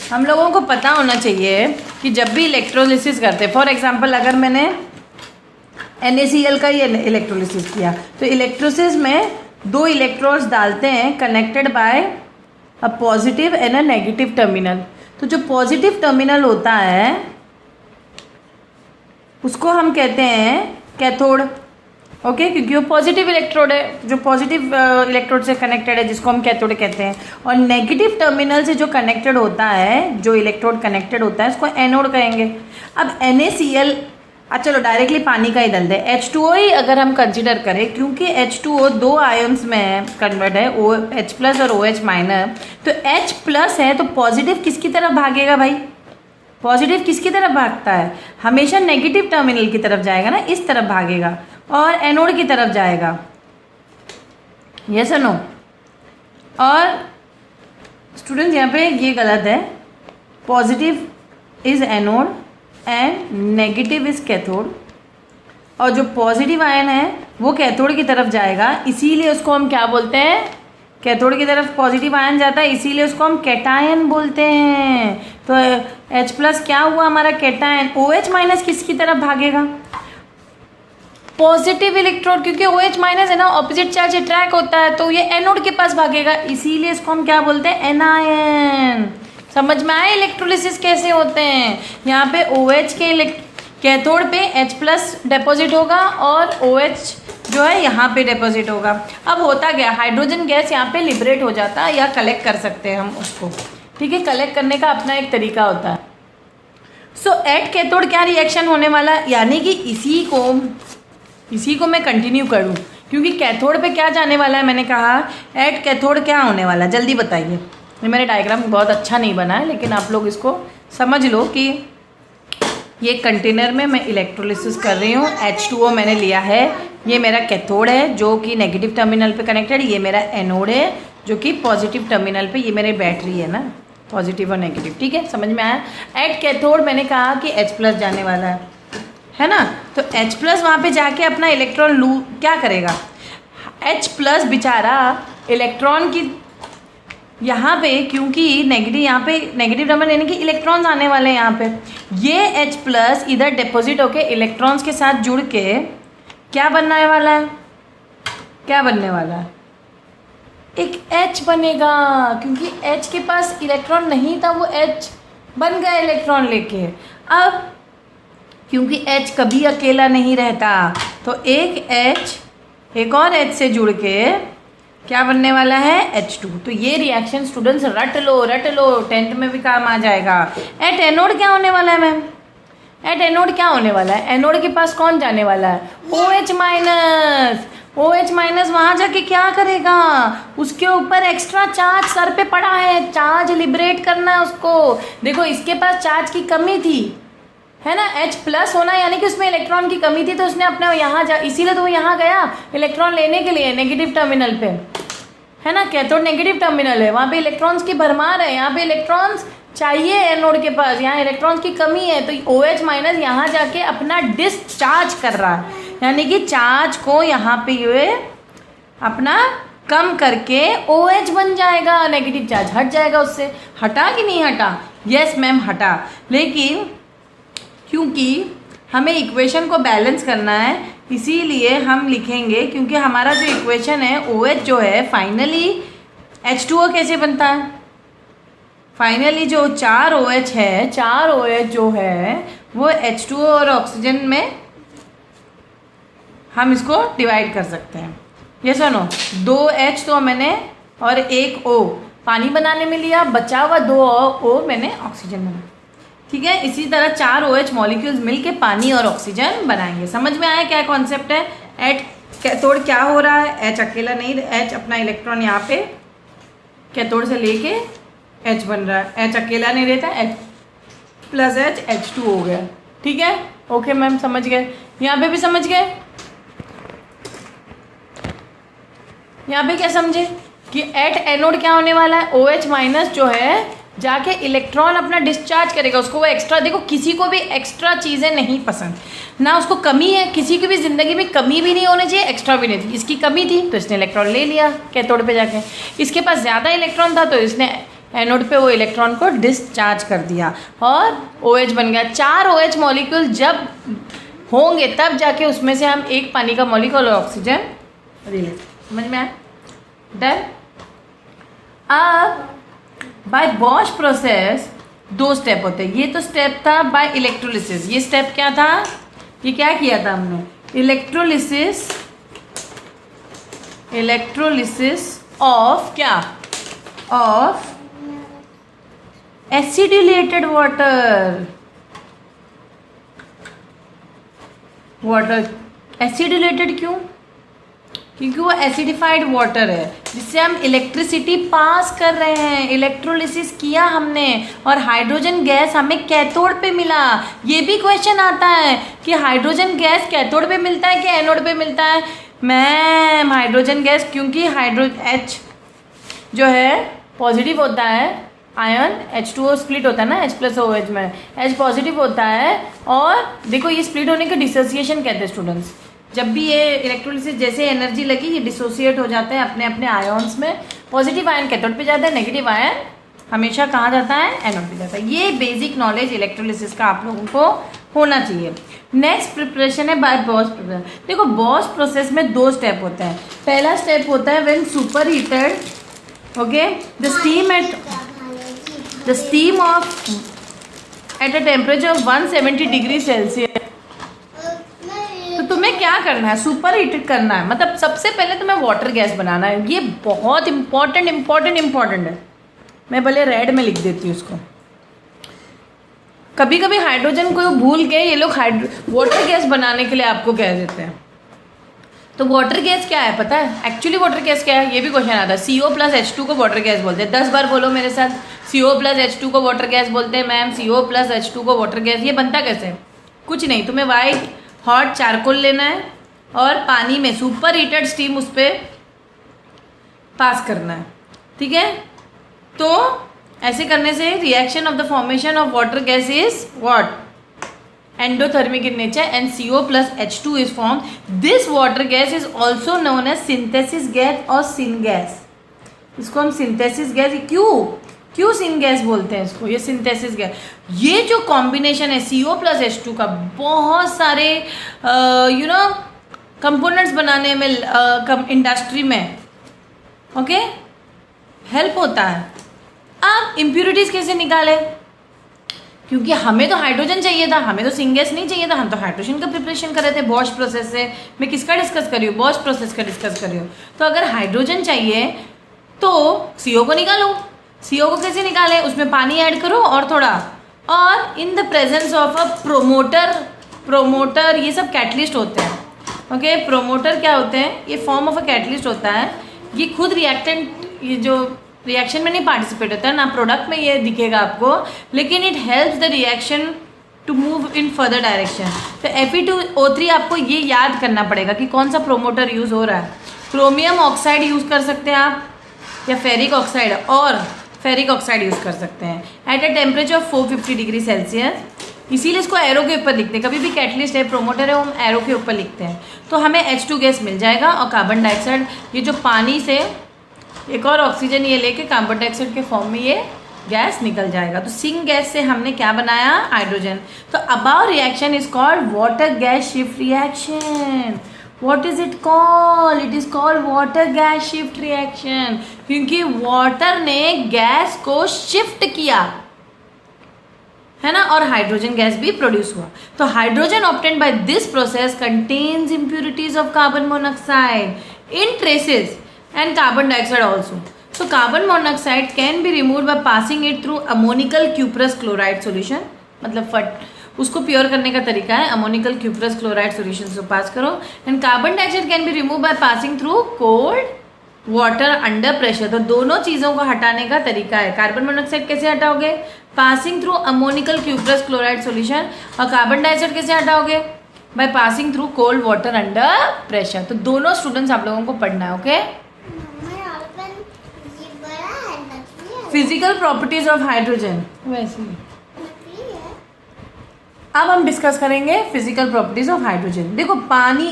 हम लोगों को पता होना चाहिए कि जब भी इलेक्ट्रोलिसिस करते हैं, फॉर एग्जांपल अगर मैंने NaCl का ही इलेक्ट्रोलिसिस किया, तो इलेक्ट्रोलिसिस में दो इलेक्ट्रोड्स डालते हैं connected by a positive and a negative terminal. तो जो पॉजिटिव टर्मिनल होता है उसको हम कहते हैं कैथोड, ओके, क्योंकि वो पॉजिटिव इलेक्ट्रोड है, जो पॉजिटिव इलेक्ट्रोड से कनेक्टेड है, जिसको हम कैथोड कहते हैं। और नेगेटिव टर्मिनल से जो कनेक्टेड होता है, जो इलेक्ट्रोड कनेक्टेड होता है, उसको एनोड कहेंगे। अब NaCl, चलो डायरेक्टली पानी का ही डाल दें, H2O ही अगर हम कंसिडर करें, क्योंकि H2O दो आयन्स में कन्वर्ट है, H प्लस और OH माइनस। तो H प्लस है तो पॉजिटिव किसकी तरफ भागेगा भाई, पॉजिटिव किसकी तरफ भागता है, हमेशा नेगेटिव टर्मिनल की तरफ जाएगा ना, इस तरफ भागेगा और एनोड की तरफ जाएगा, यस और नो। और स्टूडेंट्स यहाँ पे ये गलत है, positive is anode and negative is cathode, और जो पॉजिटिव आयन है वो कैथोड की तरफ जाएगा, इसीलिए उसको हम क्या बोलते हैं, कैथोड की तरफ पॉजिटिव आयन जाता है, इसीलिए उसको हम कैटायन बोलते हैं। तो H प्लस क्या हुआ हमारा कैटायन, OH माइनस किसकी तरफ भागेगा, पॉजिटिव इलेक्ट्रोड, क्योंकि OH माइनस है ना, ऑपोजिट चार्ज अट्रैक्ट होता है, तो ये एनोड के पास भागेगा, इसीलिए इसको हम क्या बोलते हैं, एनायन। समझ में आया इलेक्ट्रोलिसिस कैसे होते हैं। यहाँ पे OH के कैथोड पे H प्लस डिपॉजिट होगा और OH जो है यहाँ पे डिपॉजिट होगा। अब होता गया हाइड्रोजन गैस यहाँ पे लिबरेट हो जाता है, या कलेक्ट कर सकते हैं हम उसको, ठीक है, कलेक्ट करने का अपना एक तरीका होता है। सो एट कैथोड क्या रिएक्शन होने वाला, यानी कि इसी को मैं कंटिन्यू करूँ, क्योंकि कैथोड पे क्या जाने वाला है, मैंने कहा एट कैथोड क्या होने वाला है, जल्दी बताइए। ये मेरे डायग्राम बहुत अच्छा नहीं बना है, लेकिन आप लोग इसको समझ लो कि ये कंटेनर में मैं इलेक्ट्रोलिसिस कर रही हूँ। H2O मैंने लिया है, ये मेरा कैथोड है जो कि नेगेटिव टर्मिनल पे कनेक्टेड, ये मेरा एनोड है जो कि पॉजिटिव टर्मिनल पे, ये मेरी बैटरी है ना, पॉजिटिव और नेगेटिव। ठीक है, समझ में आया। एट कैथोड मैंने कहा कि H+ जाने वाला है ना, तो H+ वहाँ पे जाके अपना इलेक्ट्रॉन क्या करेगा, H+ बेचारा इलेक्ट्रॉन की यहाँ पे, क्योंकि नेगेटिव, यहाँ पे नेगेटिव नंबर यानी कि इलेक्ट्रॉन्स आने वाले हैं यहाँ पे, ये H+ इधर डिपॉजिट होके इलेक्ट्रॉन्स के साथ जुड़ के क्या बनने वाला है, क्या बनने वाला है, एक H बनेगा, क्योंकि H के पास इलेक्ट्रॉन नहीं था, वो H बन गया इलेक्ट्रॉन लेके। अब क्योंकि H कभी अकेला नहीं रहता, तो एक H एक और H से जुड़ के क्या बनने वाला है, H2। तो ये रिएक्शन स्टूडेंट्स रट लो, 10th में भी काम आ जाएगा। एट एनोड क्या होने वाला है मैम, एट एनोड क्या होने वाला है, एनोड के पास कौन जाने वाला है, OH-। OH- वहाँ जाके क्या करेगा, उसके ऊपर एक्स्ट्रा चार्ज सर पे पड़ा है, चार्ज लिबरेट करना है उसको। देखो इसके पास चार्ज की कमी थी, है ना, H+ होना यानी कि उसमें इलेक्ट्रॉन की कमी थी, तो उसने अपने यहाँ इसीलिए तो वो यहाँ गया इलेक्ट्रॉन लेने के लिए नेगेटिव टर्मिनल पे, है ना, कैथोड नेगेटिव टर्मिनल है, वहाँ पे इलेक्ट्रॉन्स की भरमार है, यहाँ पे इलेक्ट्रॉन्स चाहिए एनोड के पास, यहाँ इलेक्ट्रॉन्स की कमी है, तो OH- यहाँ जाके अपना डिस्चार्ज कर रहा है, यानी कि चार्ज को यहाँ पे ये अपना कम करके OH बन जाएगा, नेगेटिव चार्ज हट जाएगा उससे। हटा कि नहीं हटा, यस मैम हटा। लेकिन क्योंकि हमें इक्वेशन को बैलेंस करना है, इसीलिए हम लिखेंगे, क्योंकि हमारा जो इक्वेशन है OH जो है फाइनली H2O कैसे बनता है, फाइनली जो 4 OH है, 4 OH जो है वो H2O और ऑक्सीजन में हम इसको डिवाइड कर सकते हैं। ये सुनो, 2 H तो मैंने और 1 O पानी बनाने में लिया, बचा हुआ 2 O मैंने ऑक्सीजन में। ठीक है, इसी तरह 4 OH मॉलिक्यूल्स मिलके पानी और ऑक्सीजन बनाएंगे। समझ में आया क्या कॉन्सेप्ट है। एट कैथोड क्या हो रहा है, H अकेला नहीं, H अपना इलेक्ट्रॉन यहाँ पे कैथोड से लेके H बन रहा है, H अकेला नहीं रहता, H+H H2 हो गया। ठीक है, ओके मैम समझ गए, यहाँ पे भी समझ गए। यहाँ पे क्या समझे कि एट एनोड क्या होने वाला है, OH- जो है जाके इलेक्ट्रॉन अपना डिस्चार्ज करेगा, उसको वो एक्स्ट्रा, देखो किसी को भी एक्स्ट्रा चीज़ें नहीं पसंद ना, उसको कमी है, किसी की भी ज़िंदगी में कमी भी नहीं होनी चाहिए, एक्स्ट्रा भी नहीं थी, इसकी कमी थी तो इसने इलेक्ट्रॉन ले लिया कैथोड पे जाके, इसके पास ज़्यादा इलेक्ट्रॉन था तो इसने एनोड पे वो इलेक्ट्रॉन को डिस्चार्ज कर दिया और OH बन गया। 4 OH मॉलिक्यूल जब होंगे तब जाके उसमें से हम एक पानी का मॉलिक्यूल और ऑक्सीजन ले लेते। समझ में आया, डन। अब बाय बॉश प्रोसेस 2 स्टेप होते हैं, ये तो स्टेप था बाय इलेक्ट्रोलिसिस, ये स्टेप क्या था, ये क्या किया था हमने, इलेक्ट्रोलिसिस ऑफ क्या, ऑफ एसिडिलेटेड वाटर। एसिडिलेटेड क्यों, क्योंकि वो एसिडिफाइड वाटर है जिससे हम इलेक्ट्रिसिटी पास कर रहे हैं, इलेक्ट्रोलिसिस किया हमने और हाइड्रोजन गैस हमें कैथोड पे मिला। ये भी क्वेश्चन आता है कि हाइड्रोजन गैस कैथोड पे मिलता है कि एनोड पे मिलता है। मैम हाइड्रोजन गैस, क्योंकि H जो है पॉजिटिव होता है, आयन H2O स्प्लिट होता है ना H+OH में, H पॉजिटिव होता है और देखो ये स्प्लिट होने के डिसोसिएशन कहते हैं स्टूडेंट्स। जब भी ये इलेक्ट्रोलिसिस जैसे एनर्जी लगी ये डिसोसिएट हो जाते हैं अपने अपने आयन्स में, पॉजिटिव आयन कैथोड पे जाता है, नेगेटिव आयन हमेशा कहाँ जाता है, एनोड पे जाता है। ये बेसिक नॉलेज इलेक्ट्रोलिसिस का आप लोगों को होना चाहिए। नेक्स्ट प्रिपरेशन है बाय बॉश प्रोसेस। देखो बॉश प्रोसेस में 2 स्टेप होते हैं। पहला स्टेप होता है when super heated, okay, the steam of at a temperature of 170 degree Celsius. तो तुम्हें क्या करना है, सुपर हीटेड करना है, मतलब सबसे पहले तुम्हें वाटर गैस बनाना है। ये बहुत इम्पॉर्टेंट है। मैं भले रेड में लिख देती हूँ उसको। कभी कभी हाइड्रोजन को भूल के ये लोग वाटर गैस बनाने के लिए आपको कह देते हैं। तो वाटर गैस क्या है पता है, एक्चुअली वाटर गैस क्या है, ये भी क्वेश्चन आता है। CO+H2 को वाटर गैस बोलते हैं। 10 बार बोलो मेरे साथ, CO+H2 को वाटर गैस बोलते हैं मैम, CO+H2 को वाटर गैस। ये बनता कैसे है, कुछ नहीं, तुम्हें वाइट हॉट चारकोल लेना है और पानी में सुपर हीटेड स्टीम उस पर पास करना है, ठीक है। तो ऐसे करने से reaction of the formation of water gas is what, endothermic in nature, and CO plus H2 is formed. This water gas is also known as synthesis gas or syngas. इसको हम synthesis gas क्यों syngas बोलते हैं इसको, ये synthesis gas। ये जो कॉम्बिनेशन है CO plus H2 का बहुत सारे कंपोनेंट्स बनाने में इंडस्ट्री में ओके हेल्प होता है। अब इम्प्यूरिटीज़ कैसे निकाले, क्योंकि हमें तो हाइड्रोजन चाहिए था, हमें तो सिंगेस नहीं चाहिए था, हम तो हाइड्रोजन का प्रिपरेशन कर रहे थे बॉश प्रोसेस से। मैं किसका डिस्कस कर रही हूँ, बॉश प्रोसेस का डिस्कस कर रही हूँ। तो अगर हाइड्रोजन चाहिए तो CO को निकालो। CO को कैसे निकालें, उसमें पानी ऐड करो और थोड़ा, और इन the presence of a promoter ये सब कैटलिस्ट होते हैं। ओके प्रोमोटर क्या होते हैं, ये फॉर्म ऑफ अ कैटलिस्ट होता है। ये खुद रिएक्टेंट, ये जो रिएक्शन में नहीं पार्टिसिपेट होता है ना, प्रोडक्ट में ये दिखेगा आपको, लेकिन it helps the reaction to move in further direction. तो Fe2O3 आपको ये याद करना पड़ेगा कि कौन सा प्रोमोटर यूज़ हो रहा है। क्रोमियम ऑक्साइड यूज़ कर सकते हैं आप, या फेरिक ऑक्साइड, और फेरिक ऑक्साइड यूज़ कर सकते हैं at a temperature of 450 degree Celsius. इसीलिए इसको एरो के ऊपर लिखते हैं, कभी भी कैटलिस्ट है प्रोमोटर है वो हम एरो के ऊपर लिखते हैं। तो हमें H2 गैस मिल जाएगा और कार्बन डाइऑक्साइड, ये जो पानी से एक और ऑक्सीजन ये लेके कार्बन डाइऑक्साइड के फॉर्म में ये गैस निकल जाएगा। तो सिंग गैस से हमने क्या बनाया, हाइड्रोजन। तो about reaction is called water gas shift reaction. What is it called, it is called water gas shift reaction, क्योंकि वाटर ने गैस को शिफ्ट किया है ना, और हाइड्रोजन गैस भी प्रोड्यूस हुआ। तो hydrogen obtained by this process contains impurities of carbon monoxide in traces and carbon dioxide also. So carbon monoxide can be removed by passing it through ammonical cuprous chloride solution, मतलब उसको प्योर करने का तरीका है अमोनिकल क्यूप्रस क्लोराइड सॉल्यूशन से पास करो। And carbon dioxide can be remove by passing through cold water under pressure. तो दोनों चीज़ों को हटाने का तरीका है। कार्बन मोनोऑक्साइड कैसे हटाओगे, passing through ammoniacal cuprous chloride solution, और कार्बन डाइऑक्साइड कैसे हटाओगे, by passing through cold water under pressure. तो दोनों स्टूडेंट्स आप लोगों को पढ़ना है। Okay physical properties of hydrogen, वैसे अब हम डिस्कस करेंगे फिजिकल प्रॉपर्टीज ऑफ हाइड्रोजन। देखो पानी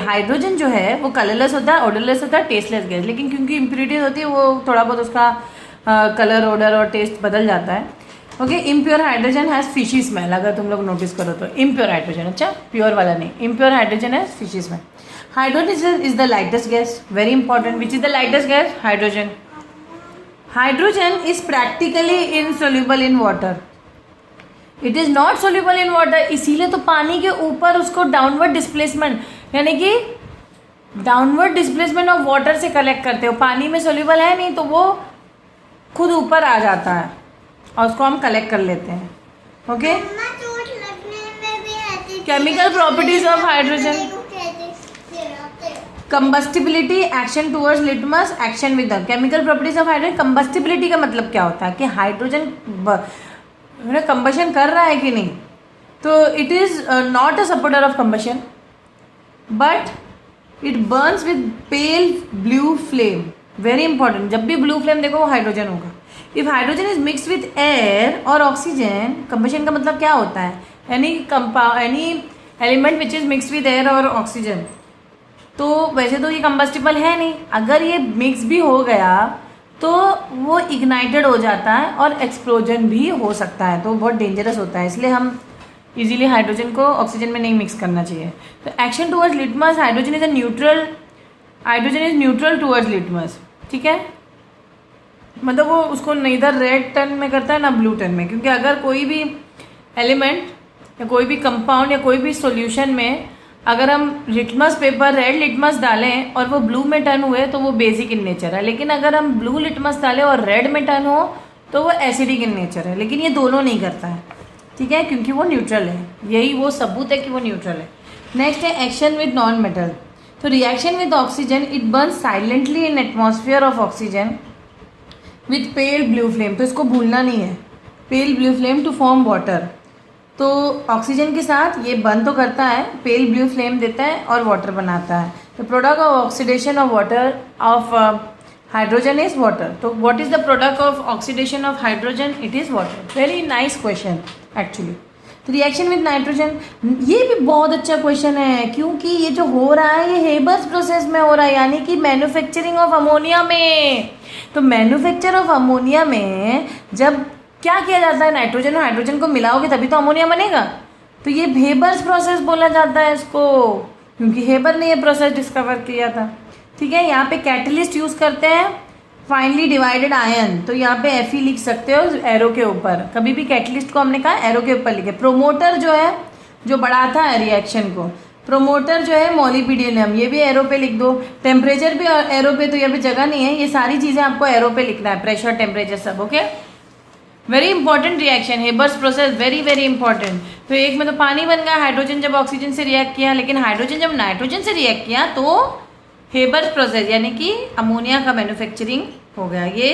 हाइड्रोजन जो है वो कलरलेस होता है, ऑडरलेस होता है, टेस्टलेस गैस, लेकिन क्योंकि इम्प्यूरिटीज होती है वो थोड़ा बहुत उसका कलर, ऑडर और टेस्ट बदल जाता है। Okay impure hydrogen has fishy smell, अगर तुम लोग नोटिस करो तो इम्प्योर हाइड्रोजन, अच्छा प्योर वाला नहीं, impure hydrogen has fishy smell. Hydrogen is the lightest gas, very important. Which is the lightest gas, hydrogen. Hydrogen is practically insoluble in water, it is not soluble in water, इसीलिए तो पानी के ऊपर उसको डाउनवर्ड डिस्प्लेसमेंट, यानी कि डाउनवर्ड डिस्प्लेसमेंट ऑफ वाटर से कलेक्ट करते हो। पानी में सोल्यूबल है नहीं तो वो खुद ऊपर आ जाता है और उसको हम कलेक्ट कर लेते हैं। Okay chemical properties of hydrogen, combustibility, action towards litmus, action with the chemical properties of hydrogen. Combustibility का मतलब क्या होता है कि हाइड्रोजन कंबशन कर रहा है कि नहीं। तो it is not a supporter of combustion but it Burns with pail blue flame, very important. जब भी ब्लू फ्लेम देखो वो हाइड्रोजन होगा। If hydrogen is mixed with air और ऑक्सीजन, कंबशन का मतलब क्या होता है, any element which is mixed with air और ऑक्सीजन। तो वैसे तो ये कंबस्टिबल है नहीं, अगर ये मिक्स भी हो गया तो वो इग्नाइटेड हो जाता है और एक्सप्लोजन भी हो सकता है, तो बहुत डेंजरस होता है। इसलिए हम इजीली हाइड्रोजन को ऑक्सीजन में नहीं मिक्स करना चाहिए। तो action towards litmus, hydrogen is a neutral, hydrogen is neutral towards litmus, ठीक है। मतलब वो उसको इधर रेड टर्न में करता है ना ब्लू टर्न में, क्योंकि अगर कोई भी एलिमेंट या कोई भी कंपाउंड या कोई भी सॉल्यूशन में अगर हम लिटमस पेपर रेड लिटमस डालें और वो ब्लू में टर्न हुए तो वो बेसिक इन नेचर है, लेकिन अगर हम ब्लू लिटमस डालें और रेड में टर्न हो तो वो एसिडिक इन नेचर है। लेकिन ये दोनों नहीं करता है, ठीक है, क्योंकि वो न्यूट्रल है। यही वो सबूत है कि वो न्यूट्रल है। नेक्स्ट है एक्शन विद नॉन मेटल। तो reaction with oxygen, it burn silently in atmosphere of oxygen with pale blue flame. तो इसको भूलना नहीं है, pale blue flame to form water. तो ऑक्सीजन के साथ ये बंद तो करता है, पेल ब्लू फ्लेम देता है और वाटर बनाता है। The product of oxidation of water of hydrogen is water. तो what is the product of oxidation of hydrogen? It is water. Very nice question actually. तो रिएक्शन विद नाइट्रोजन, ये भी बहुत अच्छा क्वेश्चन है, क्योंकि ये जो हो रहा है ये हेबर्स प्रोसेस में हो रहा है, यानी कि मैन्युफैक्चरिंग ऑफ अमोनिया में। तो मैन्युफैक्चर ऑफ अमोनिया में जब क्या किया जाता है, नाइट्रोजन और हाइड्रोजन को मिलाओगे तभी तो अमोनिया बनेगा। तो ये हेबर्स प्रोसेस बोला जाता है इसको, क्योंकि हेबर ने ये प्रोसेस डिस्कवर किया था। ठीक है, यहाँ पे कैटलिस्ट यूज़ करते हैं फाइनली डिवाइडेड आयन, तो यहाँ पे Fe लिख सकते हो एरो के ऊपर। कभी भी कैटलिस्ट को हमने कहा एरो के ऊपर लिखे। प्रोमोटर जो है, जो बढ़ाता है रिएक्शन को, प्रोमोटर जो है मोलिब्डेनम, ये भी एरो पे लिख दो। टेम्परेचर भी एरो पे, तो यहाँ पे जगह नहीं है, ये सारी चीज़ें आपको एरो पे लिखना है, प्रेशर टेम्परेचर सब। Okay, very important reaction, Haber's process, very very important. तो एक में तो पानी बन गया, हाइड्रोजन जब ऑक्सीजन से रिएक्ट किया, लेकिन हाइड्रोजन जब नाइट्रोजन से रिएक्ट किया तो हेबर्स प्रोसेस यानी कि अमोनिया का मैन्युफैक्चरिंग हो गया। ये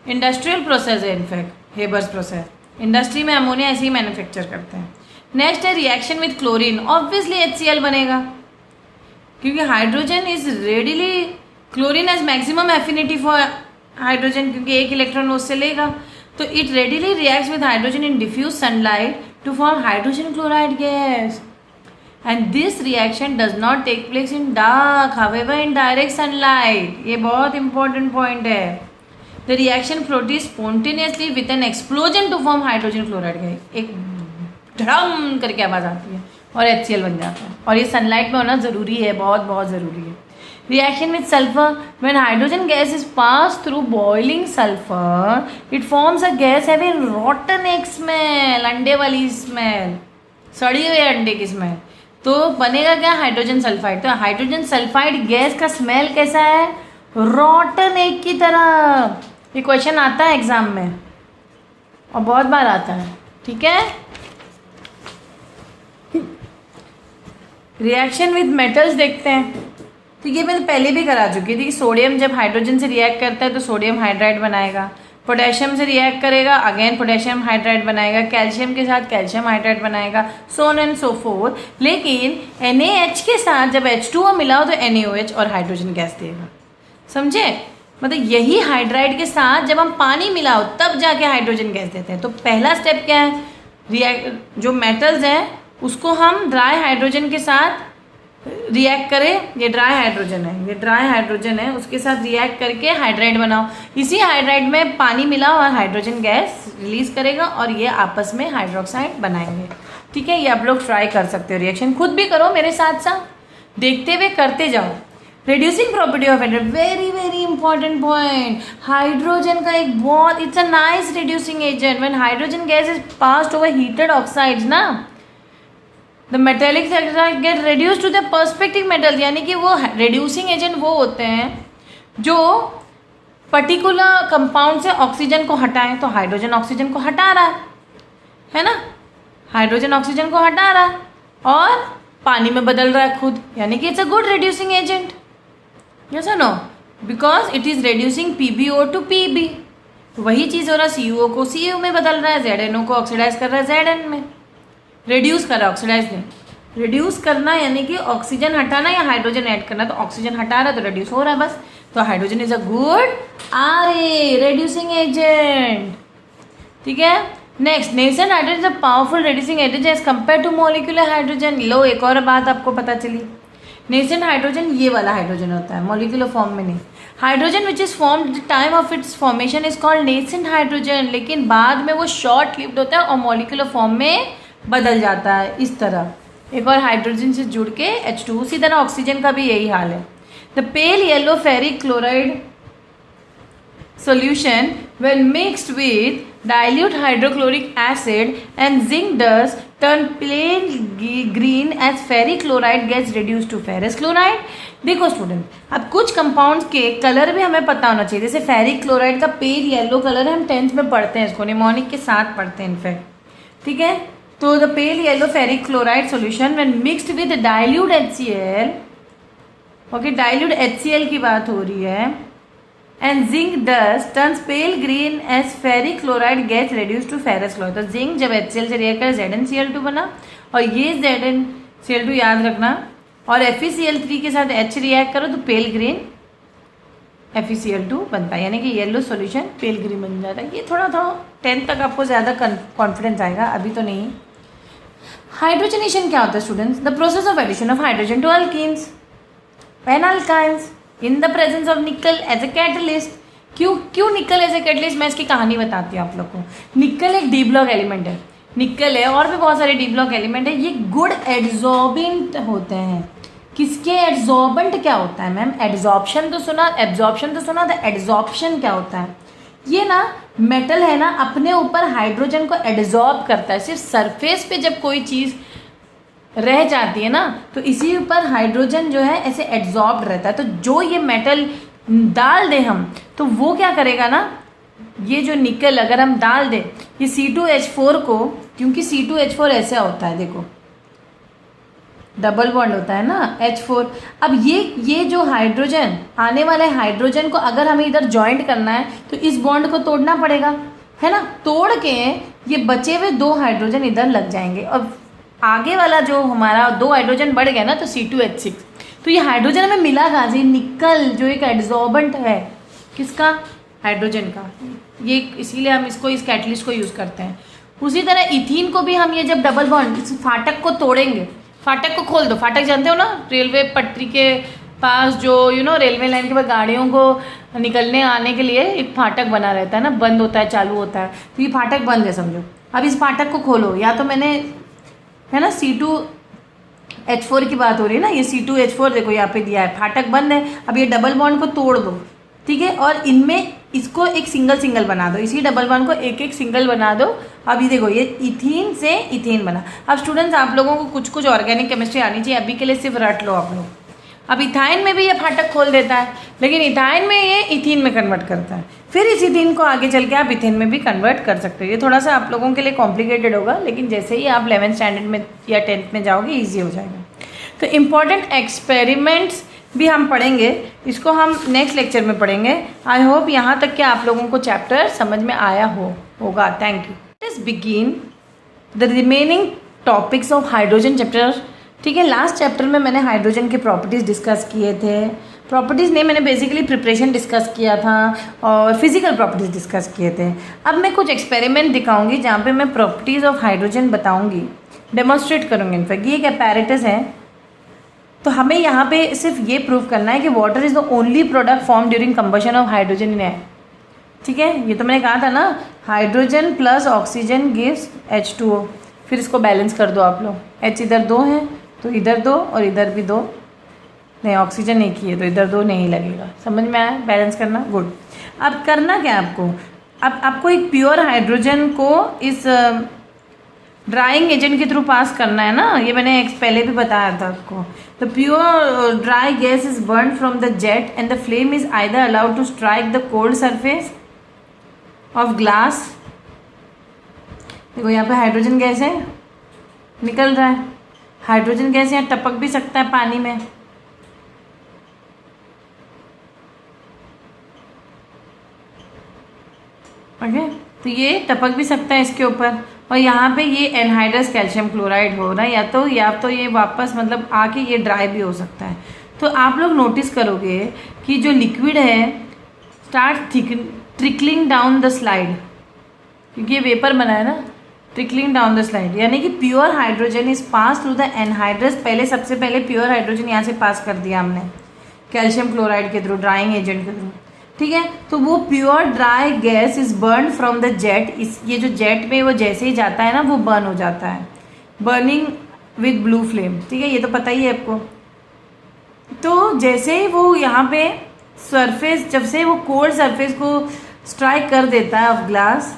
इंडस्ट्रियल प्रोसेस है, इनफैक्ट हेबर्स प्रोसेस इंडस्ट्री में अमोनिया ऐसे ही मैन्युफैक्चर करते हैं। नेक्स्ट है reaction with chlorine, obviously HCl बनेगा, क्योंकि hydrogen is readily, chlorine has maximum affinity for hydrogen, क्योंकि एक इलेक्ट्रॉन उससे लेगा। तो it readily reacts with hydrogen in diffuse sunlight to form hydrogen chloride gas, and this reaction does not take place in dark, however in direct sunlight. ये बहुत इंपॉर्टेंट पॉइंट है। The reaction produce spontaneously with an explosion to form hydrogen chloride gas, एक धड़म करके आवाज़ आती है और HCl बन जाता है। और ये सनलाइट में होना ज़रूरी है, बहुत बहुत ज़रूरी है। Reaction with sulfur, when hydrogen gas is passed through boiling sulfur, it forms a gas having rotten egg smell, अंडे वाली स्मेल, सड़ी हुए अंडे की स्मेल। तो बनेगा क्या, हाइड्रोजन सल्फाइड। तो हाइड्रोजन सल्फाइड गैस का स्मेल कैसा है, रॉटन एग की तरह। ये क्वेश्चन आता है एग्जाम में और बहुत बार आता है। ठीक है, रिएक्शन विद मेटल्स देखते हैं। तो ये मैंने पहले भी करा चुकी थी कि सोडियम जब हाइड्रोजन से रिएक्ट करता है तो सोडियम हाइड्राइड बनाएगा, पोटेशियम से रिएक्ट करेगा अगेन पोटेशियम हाइड्राइड बनाएगा, कैल्शियम के साथ कैल्शियम हाइड्राइड बनाएगा, सोन एंड सो फोर्थ। लेकिन NaH के साथ जब H2O मिलाओ तो NaOH और हाइड्रोजन गैस देगा। समझे, मतलब यही हाइड्राइड के साथ जब हम पानी मिलाओ तब जाके हाइड्रोजन गैस देते हैं। तो पहला स्टेप क्या है, जो मेटल्स हैं उसको हम ड्राई हाइड्रोजन के साथ रिएक्ट करें। ये ड्राई हाइड्रोजन है, ये ड्राई हाइड्रोजन है, उसके साथ रिएक्ट करके हाइड्राइड बनाओ। इसी हाइड्राइड में पानी मिलाओ और हाइड्रोजन गैस रिलीज करेगा और ये आपस में हाइड्रोक्साइड बनाएंगे। ठीक है, ये आप लोग ट्राई कर सकते हो, रिएक्शन खुद भी करो मेरे साथ साथ, देखते हुए करते जाओ। Reducing property of hydrogen, very very important point. Hydrogen का एक बहुत, it's a nice reducing agent. When hydrogen gas is passed over heated oxides ना, the metallic get reduce to the perspective metal, यानी कि वो रिड्यूसिंग एजेंट वो होते हैं जो पर्टिकुलर कंपाउंड से ऑक्सीजन को हटाएं। तो हाइड्रोजन ऑक्सीजन को हटा रहा है ना, हाइड्रोजन ऑक्सीजन को हटा रहा है और पानी में बदल रहा है खुद, यानी कि it's a good reducing agent. Yes और no, because it is reducing PbO to Pb। वही चीज़ हो रहा है, CO को Cu में बदल रहा है, ZnO को ऑक्सीडाइज कर रहा है Zn में। रिड्यूस कर रहा है, ऑक्सीडाइज नहीं। रिड्यूस करना यानी कि ऑक्सीजन हटाना या हाइड्रोजन ऐड करना, तो ऑक्सीजन हटा रहा है तो रिड्यूस हो रहा है बस। तो hydrogen is a good Ra, reducing agent. ठीक है, next, nascent hydrogen is a powerful reducing agent as compare to molecular hydrogen. लो, एक और बात आपको पता चली, नेसेंट हाइड्रोजन ये वाला हाइड्रोजन होता है, मॉलिक्यूलर फॉर्म में नहीं। Hydrogen which is formed the time of its formation is called nascent hydrogen, लेकिन बाद में वो शॉर्ट लिव्ड होता है और मॉलिक्यूलर फॉर्म में बदल जाता है इस तरह, एक और हाइड्रोजन से जुड़ के H2। उसी तरह ऑक्सीजन का भी यही हाल है। The pale yellow ferric chloride solution when mixed with dilute hydrochloric acid and zinc dust turn pale green as ferric chloride gets reduced to ferrous chloride। देखो स्टूडेंट, अब कुछ कंपाउंड्स के कलर भी हमें पता होना चाहिए। जैसे फेरिक क्लोराइड का पेल येलो कलर है, हम 10th में पढ़ते हैं इसको, निमोनिक के साथ पढ़ते हैं इनफैक्ट। ठीक है, तो the pale yellow ferric chloride solution when mixed with dilute HCl, okay dilute HCl की बात हो रही है, and zinc dust turns pale green as ferric chloride gets reduce to ferrous chloride. तो जिंक जब HCl से रिएक्ट कर ZnCl2 बना, और ये ZnCl2 याद रखना, और FeCl3 के साथ H रिएक्ट करो तो पेल ग्रीन FeCl2 बनता है, यानी कि येलो सॉल्यूशन पेल ग्रीन बन जाता है। ये थोड़ा 10th तक आपको ज़्यादा कॉन्फिडेंस आएगा, अभी तो नहीं। हाइड्रोजनेशन क्या होता है students? The process of addition of hydrogen to alkenes and alkynes in the presence of nickel as a catalyst. क्यों निकल एज ए कैटलिस्ट? मैं इसकी कहानी बताती हूँ आप लोग को। निकल एक डी ब्लॉक एलिमेंट है, निकल है और भी बहुत सारे डी ब्लॉक एलिमेंट है। ये गुड एड्जॉर्बेंट होते हैं। किसके? एड्जॉर्बेंट क्या होता है मैम? एड्जॉर्प्शन तो सुना, एब्जॉर्प्शन तो सुना, तो एड्जॉर्प्शन क्या होता है? ये ना मेटल है ना, अपने ऊपर हाइड्रोजन को एड्जॉर्ब करता है। सिर्फ सरफेस पे जब कोई चीज़ रह जाती है ना, तो इसी ऊपर हाइड्रोजन जो है ऐसे एड्जॉर्ब्ड रहता है। तो जो ये मेटल डाल दें हम, तो वो क्या करेगा ना, ये जो निकल अगर हम डाल दें ये C2H4 को, क्योंकि C2H4 ऐसा होता है, देखो डबल बॉन्ड होता है ना H4। अब ये जो हाइड्रोजन आने वाले हाइड्रोजन को अगर हमें इधर जॉइंट करना है तो इस बॉन्ड को तोड़ना पड़ेगा, है ना। तोड़ के ये बचे हुए 2 हाइड्रोजन इधर लग जाएंगे, और आगे वाला जो हमारा 2 हाइड्रोजन बढ़ गया ना, तो C2H6। तो ये हाइड्रोजन हमें मिला कहाँ से? निकल जो एक एड्जॉर्बेंट है, किसका? हाइड्रोजन का। ये इसीलिए हम इसको, इस कैटलिस्ट को यूज़ करते हैं। उसी तरह इथीन को भी हम ये जब डबल बॉन्ड, इस फाटक को तोड़ेंगे, फाटक को खोल दो। फाटक जानते हो ना, रेलवे पटरी के पास जो रेलवे लाइन के पास गाड़ियों को निकलने आने के लिए एक फाटक बना रहता है ना, बंद होता है चालू होता है, तो ये फाटक बंद है समझो। अब इस फाटक को खोलो, या तो मैंने, है ना, C2H4 की बात हो रही है ना, ये C2H4 देखो यहाँ पे दिया है, फाटक बंद है। अब ये डबल बॉन्ड को तोड़ दो, ठीक है, और इनमें इसको एक सिंगल बना दो, इसी डबल बॉन्ड को एक सिंगल बना दो। अब ये देखो, ये इथीन से इथेन बना। अब स्टूडेंट्स आप लोगों को कुछ ऑर्गेनिक केमिस्ट्री आनी चाहिए, अभी के लिए सिर्फ रट लो आप लोग। अब इथाइन में भी ये फाटक खोल देता है, लेकिन इथाइन में ये इथीन में कन्वर्ट करता है, फिर इस इथीन को आगे चल के आप इथेन में भी कन्वर्ट कर सकते हो। ये थोड़ा सा आप लोगों के लिए कॉम्प्लिकेटेड होगा, लेकिन जैसे ही आप 11th स्टैंडर्ड में या 10th में जाओगे ईजी हो जाएगा। तो इम्पॉर्टेंट एक्सपेरिमेंट्स भी हम पढ़ेंगे, इसको हम नेक्स्ट लेक्चर में पढ़ेंगे। आई होप यहाँ तक कि आप लोगों को चैप्टर समझ में आया होगा। Thank you. Let's begin the remaining topics of hydrogen chapter. ठीक है, लास्ट चैप्टर में मैंने हाइड्रोजन के प्रॉपर्टीज़ डिस्कस किए थे। प्रॉपर्टीज़ नहीं, मैंने बेसिकली प्रिपरेशन डिस्कस किया था और फिजिकल प्रॉपर्टीज़ डिस्कस किए थे। अब मैं कुछ एक्सपेरिमेंट दिखाऊंगी जहाँ पे मैं प्रॉपर्टीज़ ऑफ हाइड्रोजन बताऊंगी, डेमोन्स्ट्रेट करूँगी। इनफैक्ट ये एक apparatus है, तो हमें यहाँ पे सिर्फ ये प्रूव करना है कि water is the only product form during combustion of hydrogen in air. ठीक है, ये तो मैंने कहा था ना, hydrogen plus oxygen gives H2O। फिर इसको बैलेंस कर दो आप लोग, H इधर 2 है तो इधर 2 और इधर भी 2, नहीं ऑक्सीजन एक ही है तो इधर 2 नहीं लगेगा। समझ में आया बैलेंस करना? गुड। अब करना क्या आपको, अब आपको एक प्योर हाइड्रोजन को इस ड्राइंग एजेंट के थ्रू पास करना है ना, ये मैंने पहले भी बताया था आपको। The pure dry gas is burn from the jet and the flame is either allowed to strike the cold surface of glass. देखो यहाँ पे हाइड्रोजन गैस है, निकल रहा है। हाइड्रोजन गैस यहाँ टपक भी सकता है पानी में। ओके, तो ये टपक भी सकता है इसके ऊपर, और यहाँ पे ये एनहाइड्रस कैल्शियम क्लोराइड हो रहा है, या तो ये वापस मतलब आके ये ड्राई भी हो सकता है। तो आप लोग नोटिस करोगे कि जो लिक्विड है start trickling down the slide, क्योंकि ये वेपर बना है ना, ट्रिकलिंग डाउन द स्लाइड, यानी कि pure hydrogen is pass through the anhydrous. सबसे पहले प्योर हाइड्रोजन यहाँ से पास कर दिया हमने कैल्शियम क्लोराइड के थ्रू, ड्राइंग एजेंट के थ्रू। ठीक है, तो वो pure dry gas is burn from the jet. ये जो जेट में वो जैसे ही जाता है ना, वो बर्न हो जाता है, बर्निंग विद ब्लू फ्लेम। ठीक है, ये तो पता ही है आपको। तो जैसे ही वो यहाँ पे सरफेस, जब से वो कोल्ड सरफेस को स्ट्राइक कर देता है of glass,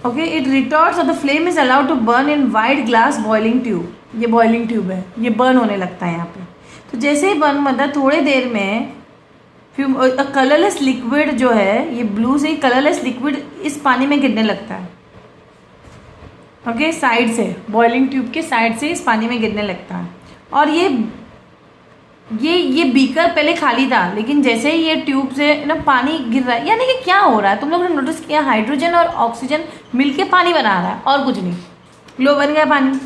okay, it retorts और the flame is allowed to burn in wide glass boiling tube. ये बॉइलिंग ट्यूब है, ये बर्न होने लगता है यहाँ पे। तो जैसे ही बर्न होता है, थोड़े देर में फिर कलरलेस लिक्विड जो है, ये ब्लू से ही कलरलेस लिक्विड इस पानी में गिरने लगता है। ओके, साइड से, बॉइलिंग ट्यूब के साइड से इस पानी में गिरने लगता है, और ये ये बीकर पहले खाली था, लेकिन जैसे ही ये ट्यूब से ना पानी गिर रहा है, यानी कि क्या हो रहा है तुम लोगों ने नोटिस किया, हाइड्रोजन और ऑक्सीजन मिलके पानी बना रहा है और कुछ नहीं, लो बन गया पानी।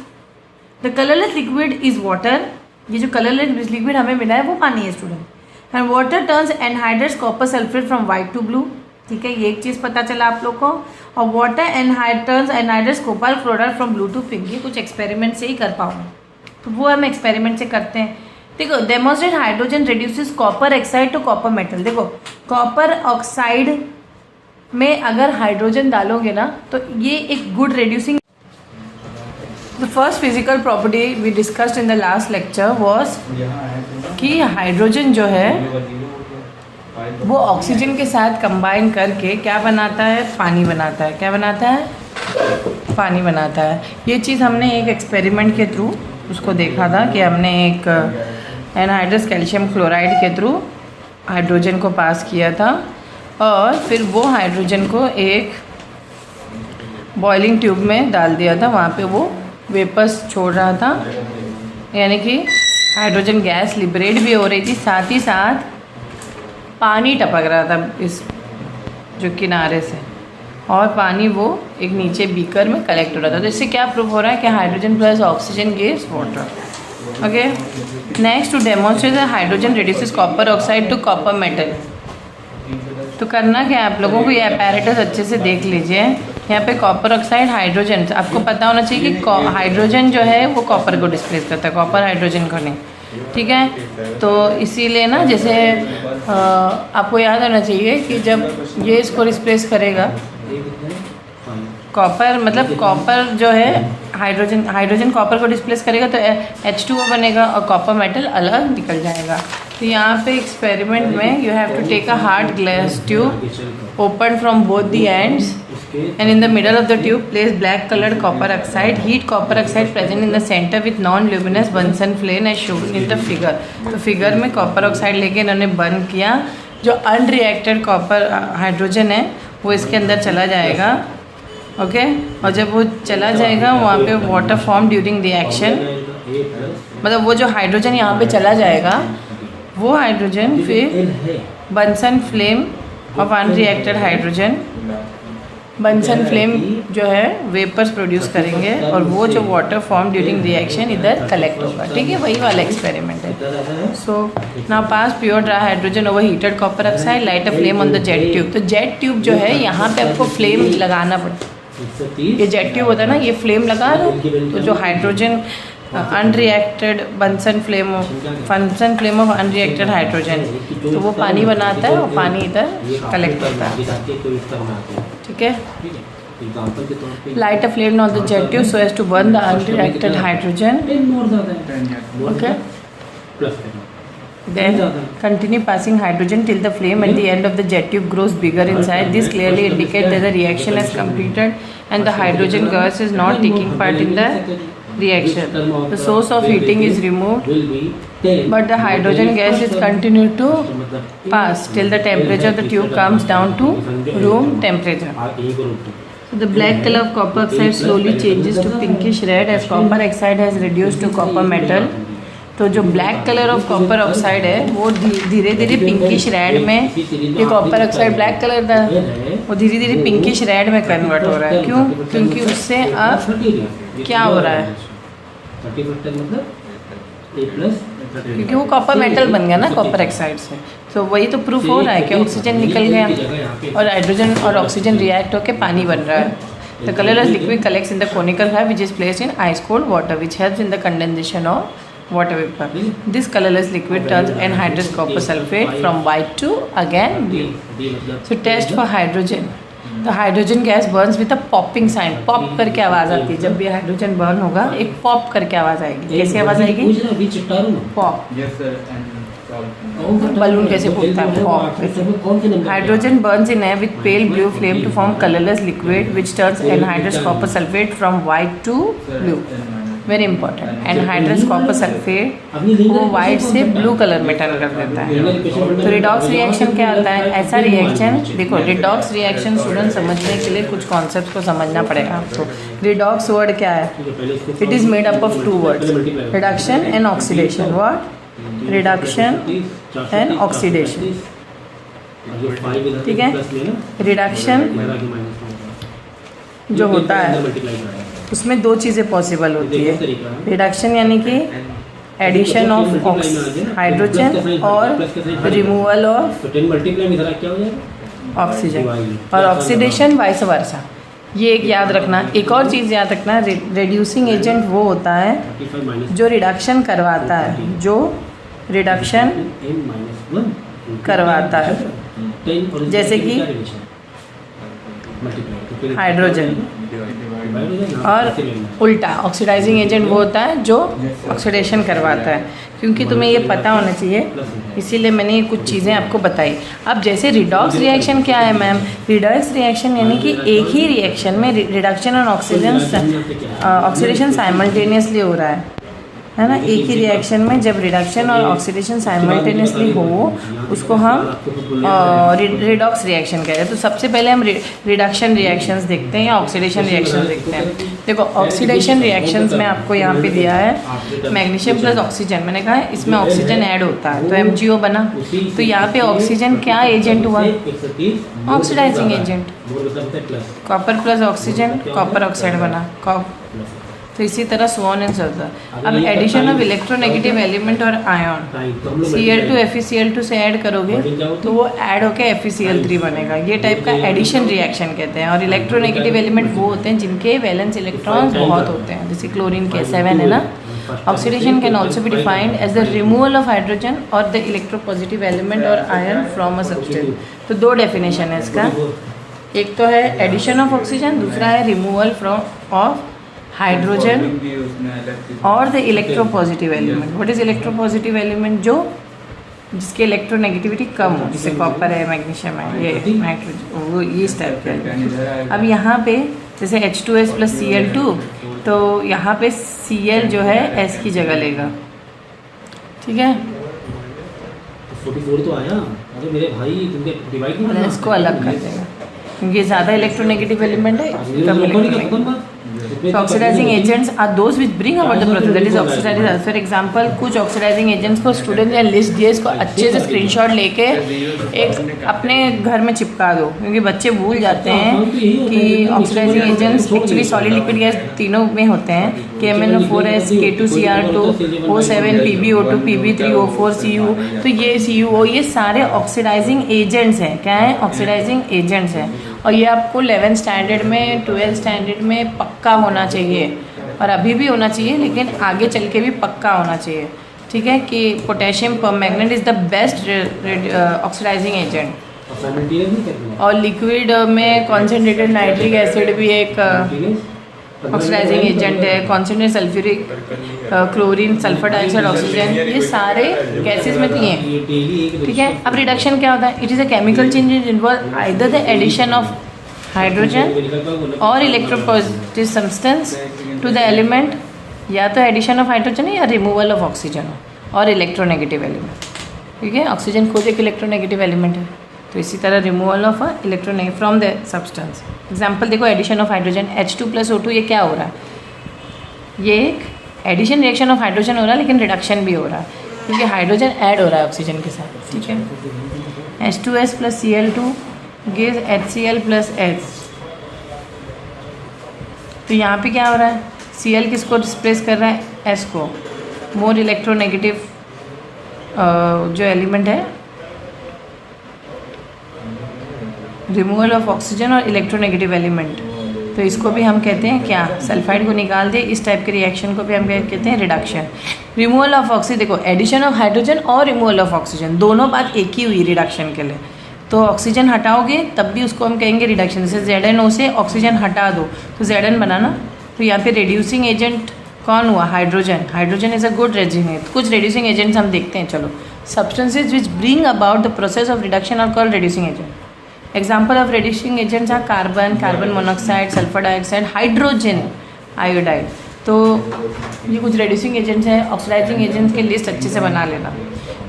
The colourless liquid is water, ये जो कलरलेस लिक्विड हमें मिला है वो पानी है student. And water turns anhydrous copper sulphate from white to blue, ठीक है, ये एक चीज़ पता चला आप लोग को। और water turns anhydrous cobalt chloride from blue to pink, ये कुछ एक्सपेरिमेंट से ही कर पाऊंगा, तो वो हम एक्सपेरिमेंट से करते हैं। देखो, demonstrate hydrogen reduces copper oxide to copper metal. देखो, कॉपर ऑक्साइड में अगर हाइड्रोजन डालोगे ना तो ये एक good reducing. The first physical property we discussed in the last lecture was कि हाइड्रोजन जो है वो ऑक्सीजन के साथ कंबाइन करके क्या बनाता है, पानी बनाता है। क्या बनाता है? पानी बनाता है। ये चीज़ हमने एक एक्सपेरिमेंट के थ्रू उसको देखा था कि हमने एक एनहाइड्रस कैल्शियम क्लोराइड के थ्रू हाइड्रोजन को पास किया था और फिर वो हाइड्रोजन को एक बॉइलिंग ट्यूब में डाल दिया था, वहाँ पे वो वेपर्स छोड़ रहा था, यानी कि हाइड्रोजन गैस लिबरेट भी हो रही थी, साथ ही साथ पानी टपक रहा था इस जो किनारे से, और पानी वो एक नीचे बीकर में कलेक्ट हो रहा था। तो इससे क्या प्रूव हो रहा है कि hydrogen plus oxygen gives water. Okay, next, to demonstrate hydrogen reduces copper oxide to copper metal. तो करना क्या है आप लोगों को, ये अपैरेटस अच्छे से देख लीजिए। यहाँ पे कॉपर ऑक्साइड हाइड्रोजन, आपको पता होना चाहिए कि हाइड्रोजन जो है वो कॉपर को डिस्प्लेस करता है, कॉपर हाइड्रोजन को नहीं, ठीक है। तो इसीलिए ना, जैसे आपको याद होना चाहिए कि जब ये इसको रिप्लेस करेगा कॉपर, मतलब कॉपर जो है हाइड्रोजन कॉपर को डिस्प्लेस करेगा तो H2O बनेगा और कॉपर मेटल अलग निकल जाएगा। तो यहाँ पे एक्सपेरिमेंट में you have to take a hard glass tube open from both the ends and in the middle of the tube place black colored copper oxide, heat copper oxide present in the center with non-luminous Bunsen flame as shown in the figure। तो फिगर में कॉपर ऑक्साइड लेके इन्होंने बर्न किया, जो अनरिएक्टेड कॉपर हाइड्रोजन है वो इसके अंदर चला जाएगा, ओके। और जब वो चला जाएगा वहाँ पे वाटर फॉर्म ड्यूरिंग रिएक्शन, मतलब वो जो हाइड्रोजन यहाँ पे चला जाएगा वो हाइड्रोजन फिर Bunsen flame of unreacted hydrogen, Bunsen flame जो है वेपर्स प्रोड्यूस करेंगे और वो जो वाटर फॉर्म ड्यूरिंग रिएक्शन इधर कलेक्ट होगा, ठीक है, वही वाला एक्सपेरिमेंट है। So now pass pure dry hydrogen over heated copper oxide, light a flame on the jet tube. तो जेट ट्यूब जो है यहाँ पे आपको फ्लेम लगाना पड़ता है, ये जेट ट्यूब होता है ना, ये फ्लेम लगा दो तो जो hydrogen unreacted Bunsen flame of unreacted hydrogen, तो वो पानी बनाता है और पानी इधर कलेक्ट होता है, ठीक है। Light a flame on the jet tube so as to burn the unreacted hydrogen, okay. Then continue passing hydrogen till the flame at the end of the jet tube grows bigger inside. This clearly indicates that the reaction has completed and the hydrogen gas is not taking part in the reaction. The source of heating is removed, but the hydrogen gas is continued to pass till the temperature of the tube comes down to room temperature. So the black color of copper oxide slowly changes to pinkish red as copper oxide has reduced to copper metal. तो जो black colour of copper oxide है वो धीरे धीरे पिंकिश रेड में, ये कॉपर ऑक्साइड ब्लैक कलर था, वो धीरे धीरे पिंकिश रेड में कन्वर्ट हो रहा है। क्यों? क्योंकि उससे अब क्या हो रहा है, क्योंकि वो कॉपर मेटल बन गया ना कॉपर ऑक्साइड से। तो वही तो प्रूफ हो रहा है कि ऑक्सीजन निकल गया और हाइड्रोजन और ऑक्सीजन रिएक्ट होकर पानी बन रहा है। The colourless liquid collects in the conical half which is placed in ice cold water which helps in the condensation of water vapor. This colorless liquid turns anhydrous copper sulfate from white to again blue. So test for hydrogen. The hydrogen gas burns with a popping sound. Pop करके आवाज़ आती है जब भी हाइड्रोजन बर्न होगा, एक पॉप करके आवाज़ आएगी। कैसे आवाज़ आएगी? पॉप। बलून कैसे फूटता है? Pop. Hydrogen Burns in air with pale blue flame to form colorless liquid which turns anhydrous copper sulfate from white to blue. Very important. Anhydrous copper sulphate वो वाइट से ब्लू कलर में टर्न कर देता है। तो रिडॉक्स रिएक्शन क्या होता है? ऐसा रिएक्शन, देखो रिडॉक्स रिएक्शन स्टूडेंट समझने के लिए कुछ कॉन्सेप्ट को समझना पड़ेगा आपको। रिडॉक्स वर्ड क्या है? It is made up of two words, reduction and oxidation. What? Reduction and oxidation, ठीक है। रिडक्शन जो होता है उसमें दो चीज़ें पॉसिबल होती है। रिडक्शन यानी कि एडिशन ऑफ हाइड्रोजन और रिमूवल ऑफ ऑक्सीजन, और ऑक्सीडेशन वाइस वर्सा। ये एक याद रखना। एक और चीज़ याद रखना, रिड्यूसिंग एजेंट वो होता है जो रिडक्शन करवाता है, जो रिडक्शन करवाता है, जैसे कि हाइड्रोजन। और उल्टा ऑक्सीडाइजिंग एजेंट वो होता है जो ऑक्सीडेशन करवाता है। क्योंकि तुम्हें ये पता होना चाहिए, इसीलिए मैंने ये कुछ चीज़ें आपको बताई। अब जैसे रिडॉक्स रिएक्शन क्या है मैम? रिडॉक्स रिएक्शन यानी कि एक ही रिएक्शन में रिडक्शन और ऑक्सीडेशन साइमल्टेनियसली हो रहा है ना। एक ही रिएक्शन में जब रिडक्शन और ऑक्सीडेशन साइमल्टेनियसली हो उसको हम रिडॉक्स रिएक्शन कहते हैं। तो सबसे पहले हम रिडक्शन रिएक्शंस देखते हैं या ऑक्सीडेशन रिएक्शंस देखते हैं। देखो ऑक्सीडेशन रिएक्शंस में आपको यहाँ पे दिया है मैग्नीशियम प्लस ऑक्सीजन। मैंने कहा है इसमें ऑक्सीजन ऐड होता है तो MgO बना। तो यहाँ पे ऑक्सीजन क्या एजेंट हुआ? Oxidising agent. Copper plus oxygen copper oxide बना तो इसी तरह so on and so forth. अब एडिशन ऑफ इलेक्ट्रोनेगेटिव एलिमेंट और आयन Cl2 FeCl2 से ऐड करोगे तो वो ऐड होकर FeCl3 बनेगा। ये टाइप का एडिशन रिएक्शन कहते हैं। और इलेक्ट्रोनेगेटिव एलिमेंट वो होते हैं जिनके वैलेंस इलेक्ट्रॉन्स बहुत होते हैं, जैसे क्लोरीन के 7 है ना। Oxidation can also be defined as the removal of hydrogen और द इलेक्ट्रोपॉजिटिव एलिमेंट और आयन फ्रॉम अ सब्सटेंस। तो दो डेफिनेशन है इसका, एक तो है एडिशन ऑफ ऑक्सीजन, दूसरा है रिमूवल फ्रॉम ऑफ हाइड्रोजन और the electropositive element. What is electropositive element? जो जिसकी इलेक्ट्रोनेगेटिविटी कम हो, जैसे कॉपर है, मैग्नीशियम है, ये नाइट्रोजन, वो ये इस टाइप के। अब यहाँ पे जैसे H2S प्लस Cl2, तो यहाँ पे Cl जो है S की जगह लेगा, ठीक है। 44 तो आया, अरे मेरे भाई तुमके डिवाइड नहीं, इसको अलग कर देगा क्योंकि ज़्यादा इलेक्ट्रोनेगेटिव एलिमेंट है, कम electronegative. So oxidizing agents are those which bring about the process, that is oxidizing. For example, कुछ oxidizing agents को स्टूडेंट या लिस्ट दिए, इसको अच्छे से स्क्रीनशॉट लेके एक अपने घर में चिपका दो, क्योंकि बच्चे भूल जाते हैं कि oxidising agents actually solid liquid gas तीनों में होते हैं, KMnO4S, K2Cr2, O7, PbO2, Pb3O4, Cu। तो ये CuO ये सारे ऑक्सीडाइजिंग एजेंट्स हैं। क्या है? ऑक्सीडाइजिंग एजेंट्स हैं। और ये आपको 11th स्टैंडर्ड में 12th स्टैंडर्ड में पक्का होना चाहिए, और अभी भी होना चाहिए, लेकिन आगे चल के भी पक्का होना चाहिए, ठीक है। कि potassium permanganate is the best oxidising agent. और लिक्विड में कॉन्सेंट्रेटेड नाइट्रिक एसिड भी एक ऑक्सीडाइजिंग एजेंट है। Concentrated sulphuric, chlorine, sulphur dioxide, oxygen, ये सारे गैसेस में दिए हैं, ठीक है। अब रिडक्शन क्या होता है? It is a chemical change involve either the addition of hydrogen और electropositive substance to the element, या तो एडिशन ऑफ हाइड्रोजन है या रिमूवल ऑफ ऑक्सीजन हो और इलेक्ट्रोनेगेटिव एलिमेंट, ठीक है। ऑक्सीजन खुद एक इलेक्ट्रोनेगेटिव एलिमेंट है, तो इसी तरह removal of electronegative from the substance. Example देखो, addition of hydrogen H2 plus O2, ये क्या हो रहा है? ये एक एडिशन रिएक्शन ऑफ हाइड्रोजन हो रहा है, लेकिन रिडक्शन भी हो रहा है क्योंकि हाइड्रोजन ऐड हो रहा है ऑक्सीजन के साथ, ठीक है। H2S plus Cl2 gives HCl plus H। तो यहाँ पे क्या हो रहा है? Cl किसको डिस्प्लेस कर रहा है? S को। मोर इलेक्ट्रोनेगेटिव जो एलिमेंट है, रिमूवल ऑफ ऑक्सीजन और इलेक्ट्रोनेगेटिव एलिमेंट, तो इसको भी हम कहते हैं क्या? सल्फाइड को निकाल दे, इस टाइप के रिएक्शन को भी हम कहते हैं रिडक्शन। रिमूवल ऑफ ऑक्सीजन, देखो एडिशन ऑफ हाइड्रोजन और रिमूवल ऑफ ऑक्सीजन दोनों बात एक ही हुई रिडक्शन के लिए। तो ऑक्सीजन हटाओगे तब भी उसको हम कहेंगे रिडक्शन। जैसे ZnO से ऑक्सीजन हटा दो तो Zn बना ना। तो यहाँ पे रिड्यूसिंग एजेंट कौन हुआ? Hydrogen. Hydrogen is a good reducing. कुछ रिड्यूसिंग एजेंट्स हम देखते हैं, चलो। Substances which bring about the process of reduction are called reducing agent. Example of reducing agents are carbon, carbon monoxide, sulphur dioxide, hydrogen iodide. तो ये कुछ रिड्यूसिंग एजेंट्स हैं। ऑक्सीडाइजिंग एजेंट्स की लिस्ट अच्छे से बना लेना।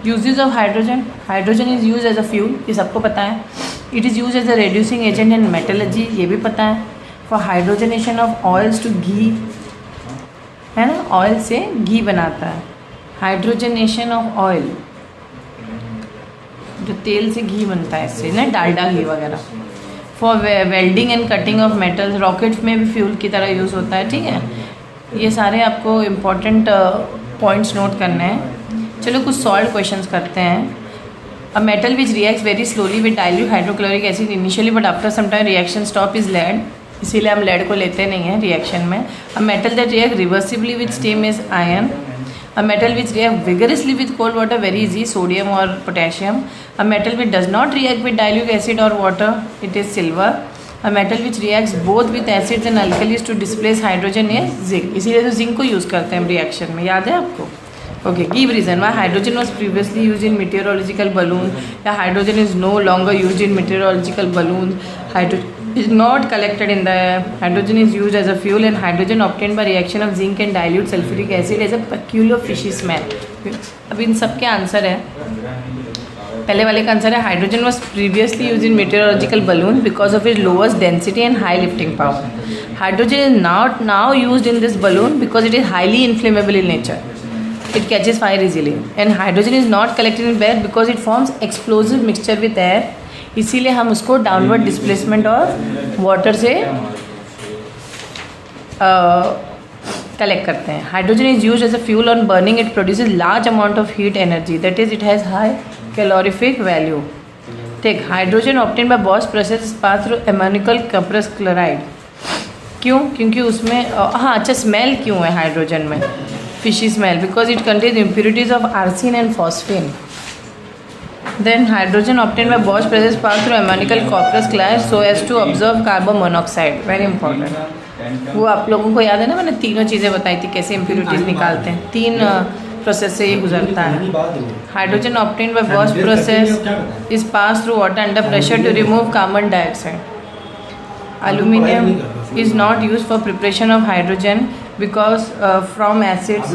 Usages of hydrogen, hydrogen is use as a fuel, ये सबको पता है। It is use as a reducing agent in metallurgy, ये भी पता है। For hydrogenation of oils to ghee, है ना, ऑयल से घी बनाता है हाइड्रोजनेशन ऑफ ऑयल, जो तेल से घी बनता है इससे ना, डालडा घी वगैरह। For welding and cutting of metals, rocket में भी फ्यूल की तरह यूज़ होता है, ठीक है। ये सारे आपको इम्पोर्टेंट पॉइंट्स नोट करने हैं। चलो कुछ सॉल्व क्वेश्चंस करते हैं। A metal which reacts very slowly with dilute hydrochloric acid initially but after some time reaction stop is lead, इसीलिए हम लेड को लेते नहीं हैं रिएक्शन में। A metal that react reversibly with steam is iron. A metal which reacts vigorously with cold water, very easy, sodium or potassium. A metal which does not react with dilute acid or water, it is silver. A metal which reacts both with acids and alkalis to displace hydrogen is zinc. इसीलिए तो zinc को use करते हैं रिएक्शन में, याद है आपको? Okay, give reason why hydrogen was previously used in meteorological balloon, या hydrogen is no longer used in meteorological balloons. Hydrogen is not collected in the air. Hydrogen is used as a fuel and hydrogen obtained by reaction of zinc and dilute sulfuric acid as a peculiar fishy smell. अब इन सब के आंसर है, पहले वाले का आंसर है hydrogen was previously use in meteorological balloon because of it lowest density and high lifting power. Hydrogen is not now use in this balloon because it is highly inflammable in nature, it catches fire easily. And hydrogen is not collected in air because it forms explosive mixture with air, इसीलिए हम उसको डाउनवर्ड डिस्प्लेसमेंट और वाटर से कलेक्ट करते हैं। Hydrogen is use as a fuel on burning, it produces large amount of heat energy, that is it has high calorific value. ठीक, hydrogen obtain by Bosch process pass through ammoniacal cuprous chloride. क्यों? क्योंकि उसमें हाँ अच्छा, स्मेल क्यों है हाइड्रोजन में? Fishy smell, because it contains impurities of arsine and phosphine. Then hydrogen obtained by Bosch process passed through ammonical cuprous clash so as to absorb carbon monoxide. Very important. वो आप लोगों को याद है ना, मैंने तीनों चीज़ें बताई थी कैसे इम्प्योरिटीज निकालते हैं, तीन प्रोसेस से ये गुजरता है। Hydrogen obtained by Bosch process is passed through water under pressure to remove carbon dioxide. Aluminium is not used for preparation of hydrogen because from acids,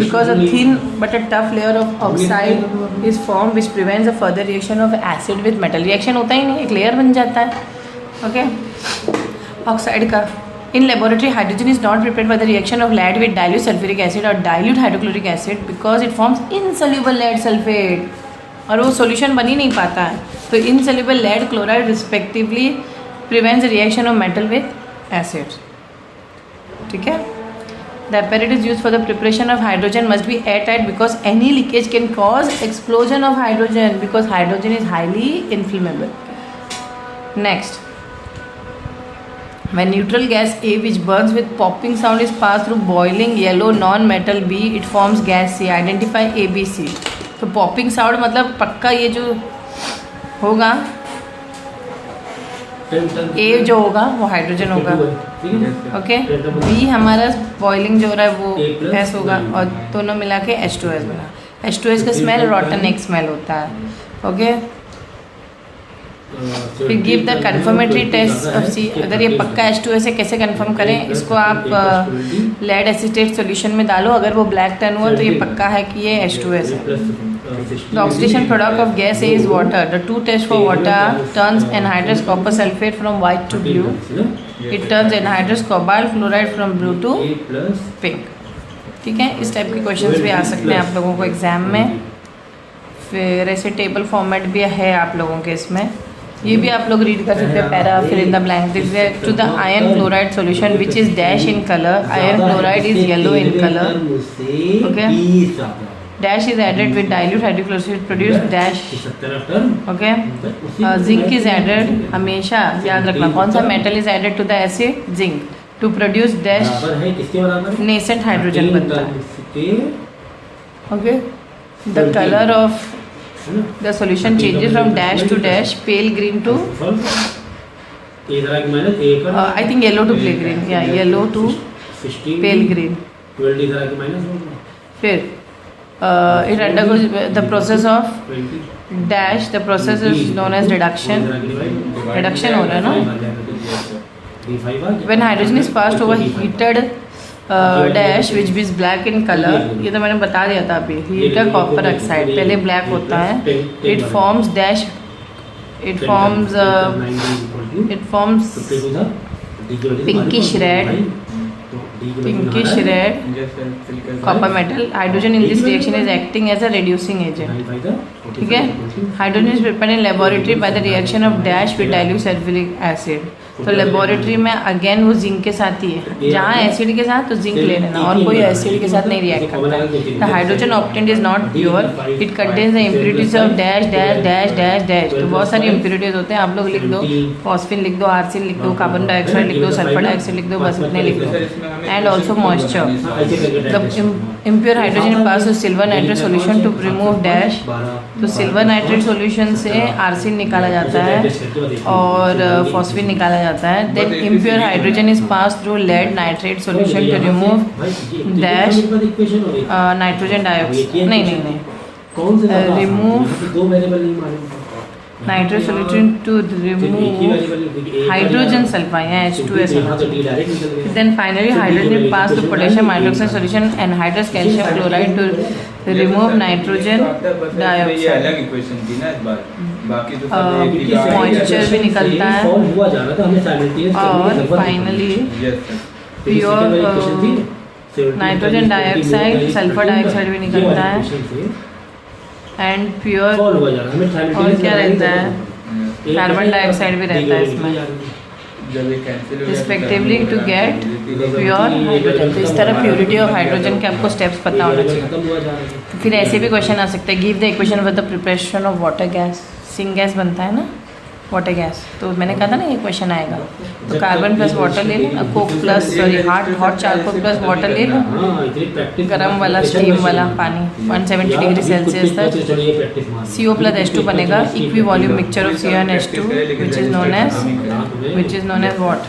because a thin but a tough layer of oxide is formed which prevents a further reaction of acid with metal. Reaction होता ही नहीं, एक layer बन जाता है, okay? Oxide का in laboratory hydrogen is not prepared by the reaction of lead with dilute sulfuric acid or dilute hydrochloric acid because it forms insoluble lead sulfate, और वो solution बन ही नहीं पाता है। तो insoluble lead chloride respectively prevents the reaction of metal with acid. ठीक है? The apparatus used for the preparation of hydrogen must be airtight because any leakage can cause explosion of hydrogen because hydrogen is highly inflammable. Next, when neutral gas A which burns with popping sound is passed through boiling yellow non-metal B, it forms gas C. Identify A, B, C. तो popping sound मतलब पक्का ये जो होगा ए जो होगा वो हाइड्रोजन होगा, ओके। बी हमारा बॉइलिंग जो हो रहा है वो एस होगा और दोनों मिला के H2S बना। H2S का स्मेल रॉटन एक स्मेल होता है, ओके। फिर give the confirmatory test of C. अगर ये पक्का H2S है कैसे कंफर्म करें इसको? आप लेड एसिटेट सॉल्यूशन में डालो, अगर वो ब्लैक टर्न हुआ तो ये पक्का है कि ये H2S है। The oxidation product of gas A is water. The two tests for water turns anhydrous copper sulfate from white to blue. It turns anhydrous cobalt chloride from blue to pink. ठीक है, इस टाइप के क्वेश्चंस भी आ सकते हैं आप लोगों को एग्जाम में। फिर ऐसे टेबल फॉर्मेट भी है आप लोगों के इसमें, ये भी आप लोग रीड कर सकते हैं। पैरा फिर in the blank to the iron chloride solution which is dash in colour. Iron chloride is yellow in colour, okay. Dash is added with dilute hydrochloric acid produce dash, okay. Zinc is added, हमेशा याद रखना कौन सा metal is added to the acid? Zinc, to produce dash nascent hydrogen बनता है, okay. The colour of the solution changes from dash to dash, pale green to I think yellow to pale green, या येलो टू पेल ग्रीन। फिर it undergoes the process of dash. The process is known as reduction. Reduction हो रहा है ना? When hydrogen is passed over heated dash which is black in color, ये तो मैंने बता दिया था अभी। heated copper oxide पहले black होता है। It forms dash. It forms pinkish red pinkish red copper metal. Hydrogen in this reaction is acting as a reducing agent. ठीक है. Hydrogen is prepared in laboratory by the reaction of dash with dilute sulphuric acid. तो लेबोरेटरी में अगेन वो जिंक के साथ ही है. जहाँ एसिड के साथ तो जिंक ले लेना, और कोई एसिड के साथ नहीं रिएक्ट करता. The hydrogen obtained is not pure, it contains the impurities of dash dash dash dash dash. तो बहुत सारी इम्प्योरिटीज होते हैं. आप लोग लिख दो, फॉस्फिन लिख दो, आर्सिन लिख दो, कार्बन डाइऑक्साइड लिख दो, सल्फर डाइऑक्साइड लिख दो, बस इतने लिख दो. And also moisture. The impure hydrogen pass to silver nitrate solution to remove dash. तो सिल्वर नाइट्रेट सोल्यूशन से आर्सिन निकाला जाता है और फॉस्फिन निकाला जाता है. Then impure hydrogen is pass through lead nitrate solution to remove dash nitrogen dioxide. नहीं remove nitrate solution to remove hydrogen sulphide H2S. Then finally hydrogen pass to potassium hydroxide solution and hydrous calcium chloride to remove nitrogen dioxide. अलग इक्वेशन थी ना इस बार. बाकी तो सब मॉइस्चर भी निकलता है. और finally pure nitrogen dioxide, sulphur dioxide भी निकलता है. एंड प्योर और क्या रहता है, कार्बन डाइऑक्साइड भी रहता है इसमें respectively to get pure hydrogen. तो इस तरह प्योरिटी ऑफ हाइड्रोजन के आपको स्टेप्स पता होना चाहिए. फिर ऐसे भी क्वेश्चन आ सकते हैं. Give the equation for the preparation of water gas. Syn gas बनता है ना, वाटर गैस. तो मैंने कहा था ना ये क्वेश्चन आएगा. तो कार्बन प्लस वाटर ले लो, coke plus hot charcoal plus water ले लो, गरम वाला स्टीम वाला पानी 170 डिग्री सेल्सियस तक. CO प्लस H2 बनेगा. Equivolume mixture of CO and H2 which is known as what.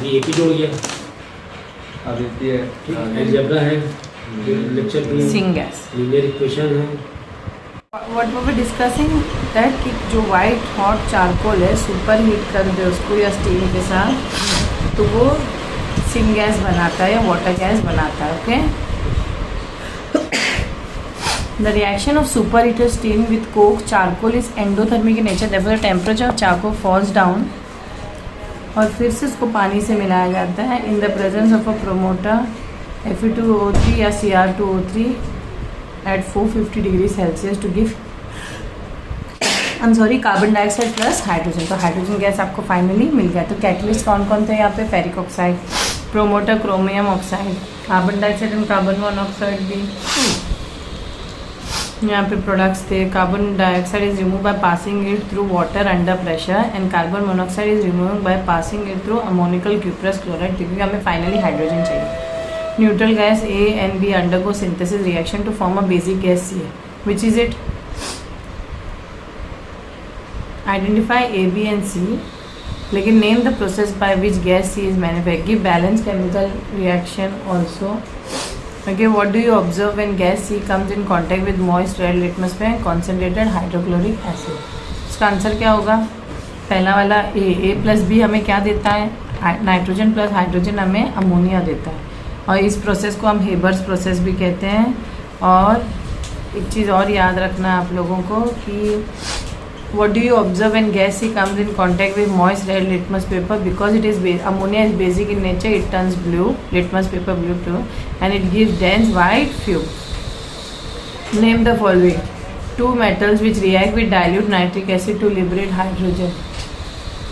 Syngas. What we were discussing that कि जो वाइट हॉट चारकोल है सुपर हीट कर दे उसको या स्टीम के साथ, तो वो सिंक गैस बनाता है या वाटर गैस बनाता है. Okay. The reaction of super heated steam with coke charcoal is endothermic in nature. Therefore the temperature of charcoal falls down और फिर से इसको पानी से मिलाया जाता है in the presence of a promoter Fe2O3 या Cr2O3 at 450 degree celsius to give carbon dioxide plus hydrogen. तो हाइड्रोजन गैस आपको फाइनली मिल गया. तो कैटलिस्ट कौन कौन थे यहाँ पे, ferric oxide, promoter chromium oxide, carbon dioxide and carbon monoxide भी यहाँ पे प्रोडक्ट्स थे. Carbon dioxide is remove by passing it through water under pressure and carbon monoxide is remove by passing it through ammoniacal cuprous chloride, क्योंकि हमें फाइनली हाइड्रोजन चाहिए. Neutral gas A and B undergo synthesis reaction to form a basic gas C. Which is it? Identify A, B and C. लेकिन name the process by which gas C is manufactured. Give balanced chemical reaction also. Okay, what do you observe when gas C comes in contact with moist red litmus paper and concentrated hydrochloric acid? इसका आंसर क्या होगा? पहला वाला A प्लस B हमें क्या देता है, नाइट्रोजन प्लस हाइड्रोजन हमें अमोनिया देता है. और इस प्रोसेस को हम हेबर्स प्रोसेस भी कहते हैं. और एक चीज़ और याद रखना आप लोगों को कि what do you observe when gas C comes in contact with moist red litmus paper, because it is ammonia is basic in nature, it turns blue, litmus paper blue too, and it gives dense white fume. Name the following 2 metals which react with dilute nitric acid to liberate hydrogen.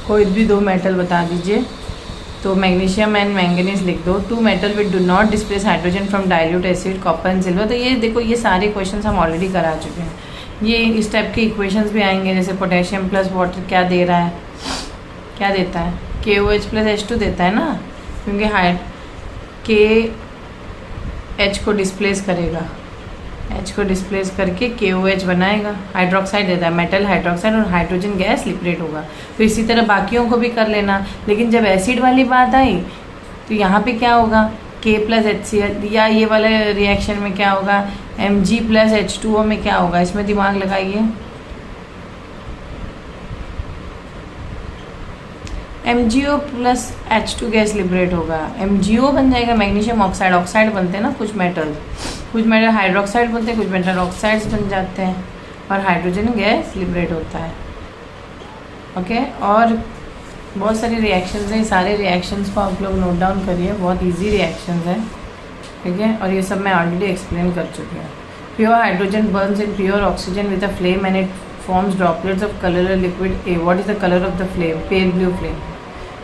कोई भी 2 मेटल बता दीजिए. तो मैग्नीशियम एंड मैंगनीज लिख दो. 2 metal with do not displace hydrogen from dilute acid, copper and silver. तो ये देखो ये सारे क्वेश्चंस हम ऑलरेडी करा चुके हैं. ये इस टाइप के इक्वेशंस भी आएंगे, जैसे पोटेशियम प्लस वाटर क्या दे रहा है, क्या देता है, KOH प्लस H2 देता है ना, क्योंकि KH को डिस्प्लेस करेगा, H को डिस्प्लेस करके KOH बनाएगा. हाइड्रोक्साइड देता है, मेटल हाइड्रोक्साइड, और हाइड्रोजन गैस लिक्विड होगा. तो इसी तरह बाकियों को भी कर लेना. लेकिन जब एसिड वाली बात आई तो यहाँ पे क्या होगा, K प्लस HCl, या ये वाले रिएक्शन में क्या होगा, Mg प्लस H2O में क्या होगा, इसमें दिमाग लगाइए. MgO plus H2 gas liberate होगा. MgO बन जाएगा मैग्नीशियम ऑक्साइड. ऑक्साइड बनते हैं ना कुछ मेटल, कुछ मेटल हाइड्रोक्साइड बनते हैं, कुछ मेटल ऑक्साइड्स बन जाते हैं, और हाइड्रोजन गैस लिबरेट होता है. ओके. और बहुत सारे रिएक्शंस हैं, सारे रिएक्शंस को आप लोग नोट डाउन करिए, बहुत इजी रिएक्शंस हैं. ठीक है, और ये सब मैं ऑलरेडी एक्सप्लेन कर चुकी हूँ। Pure hydrogen burns in pure oxygen with a flame and it forms droplets of colour liquid A. What is the colour of the flame? Pale blue flame,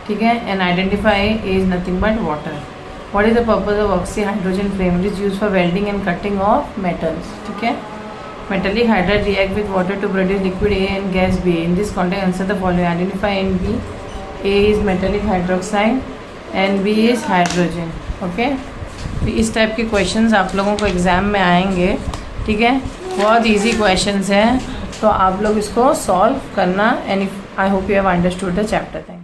ठीक है। And identify is nothing but water. What is the purpose of oxy hydrogen flame? It is use for welding and cutting of metals, ठीक है। Metallic hydride react with water to produce liquid A and gas B. In this context answer the following. Identify and B. A is metallic hydroxide and B is hydrogen, okay. तो इस टाइप के क्वेश्चंस आप लोगों को एग्ज़ाम में आएंगे, ठीक है। बहुत इजी क्वेश्चंस हैं, तो आप लोग इसको सॉल्व करना। And I hope you have understood the chapter. Thank you.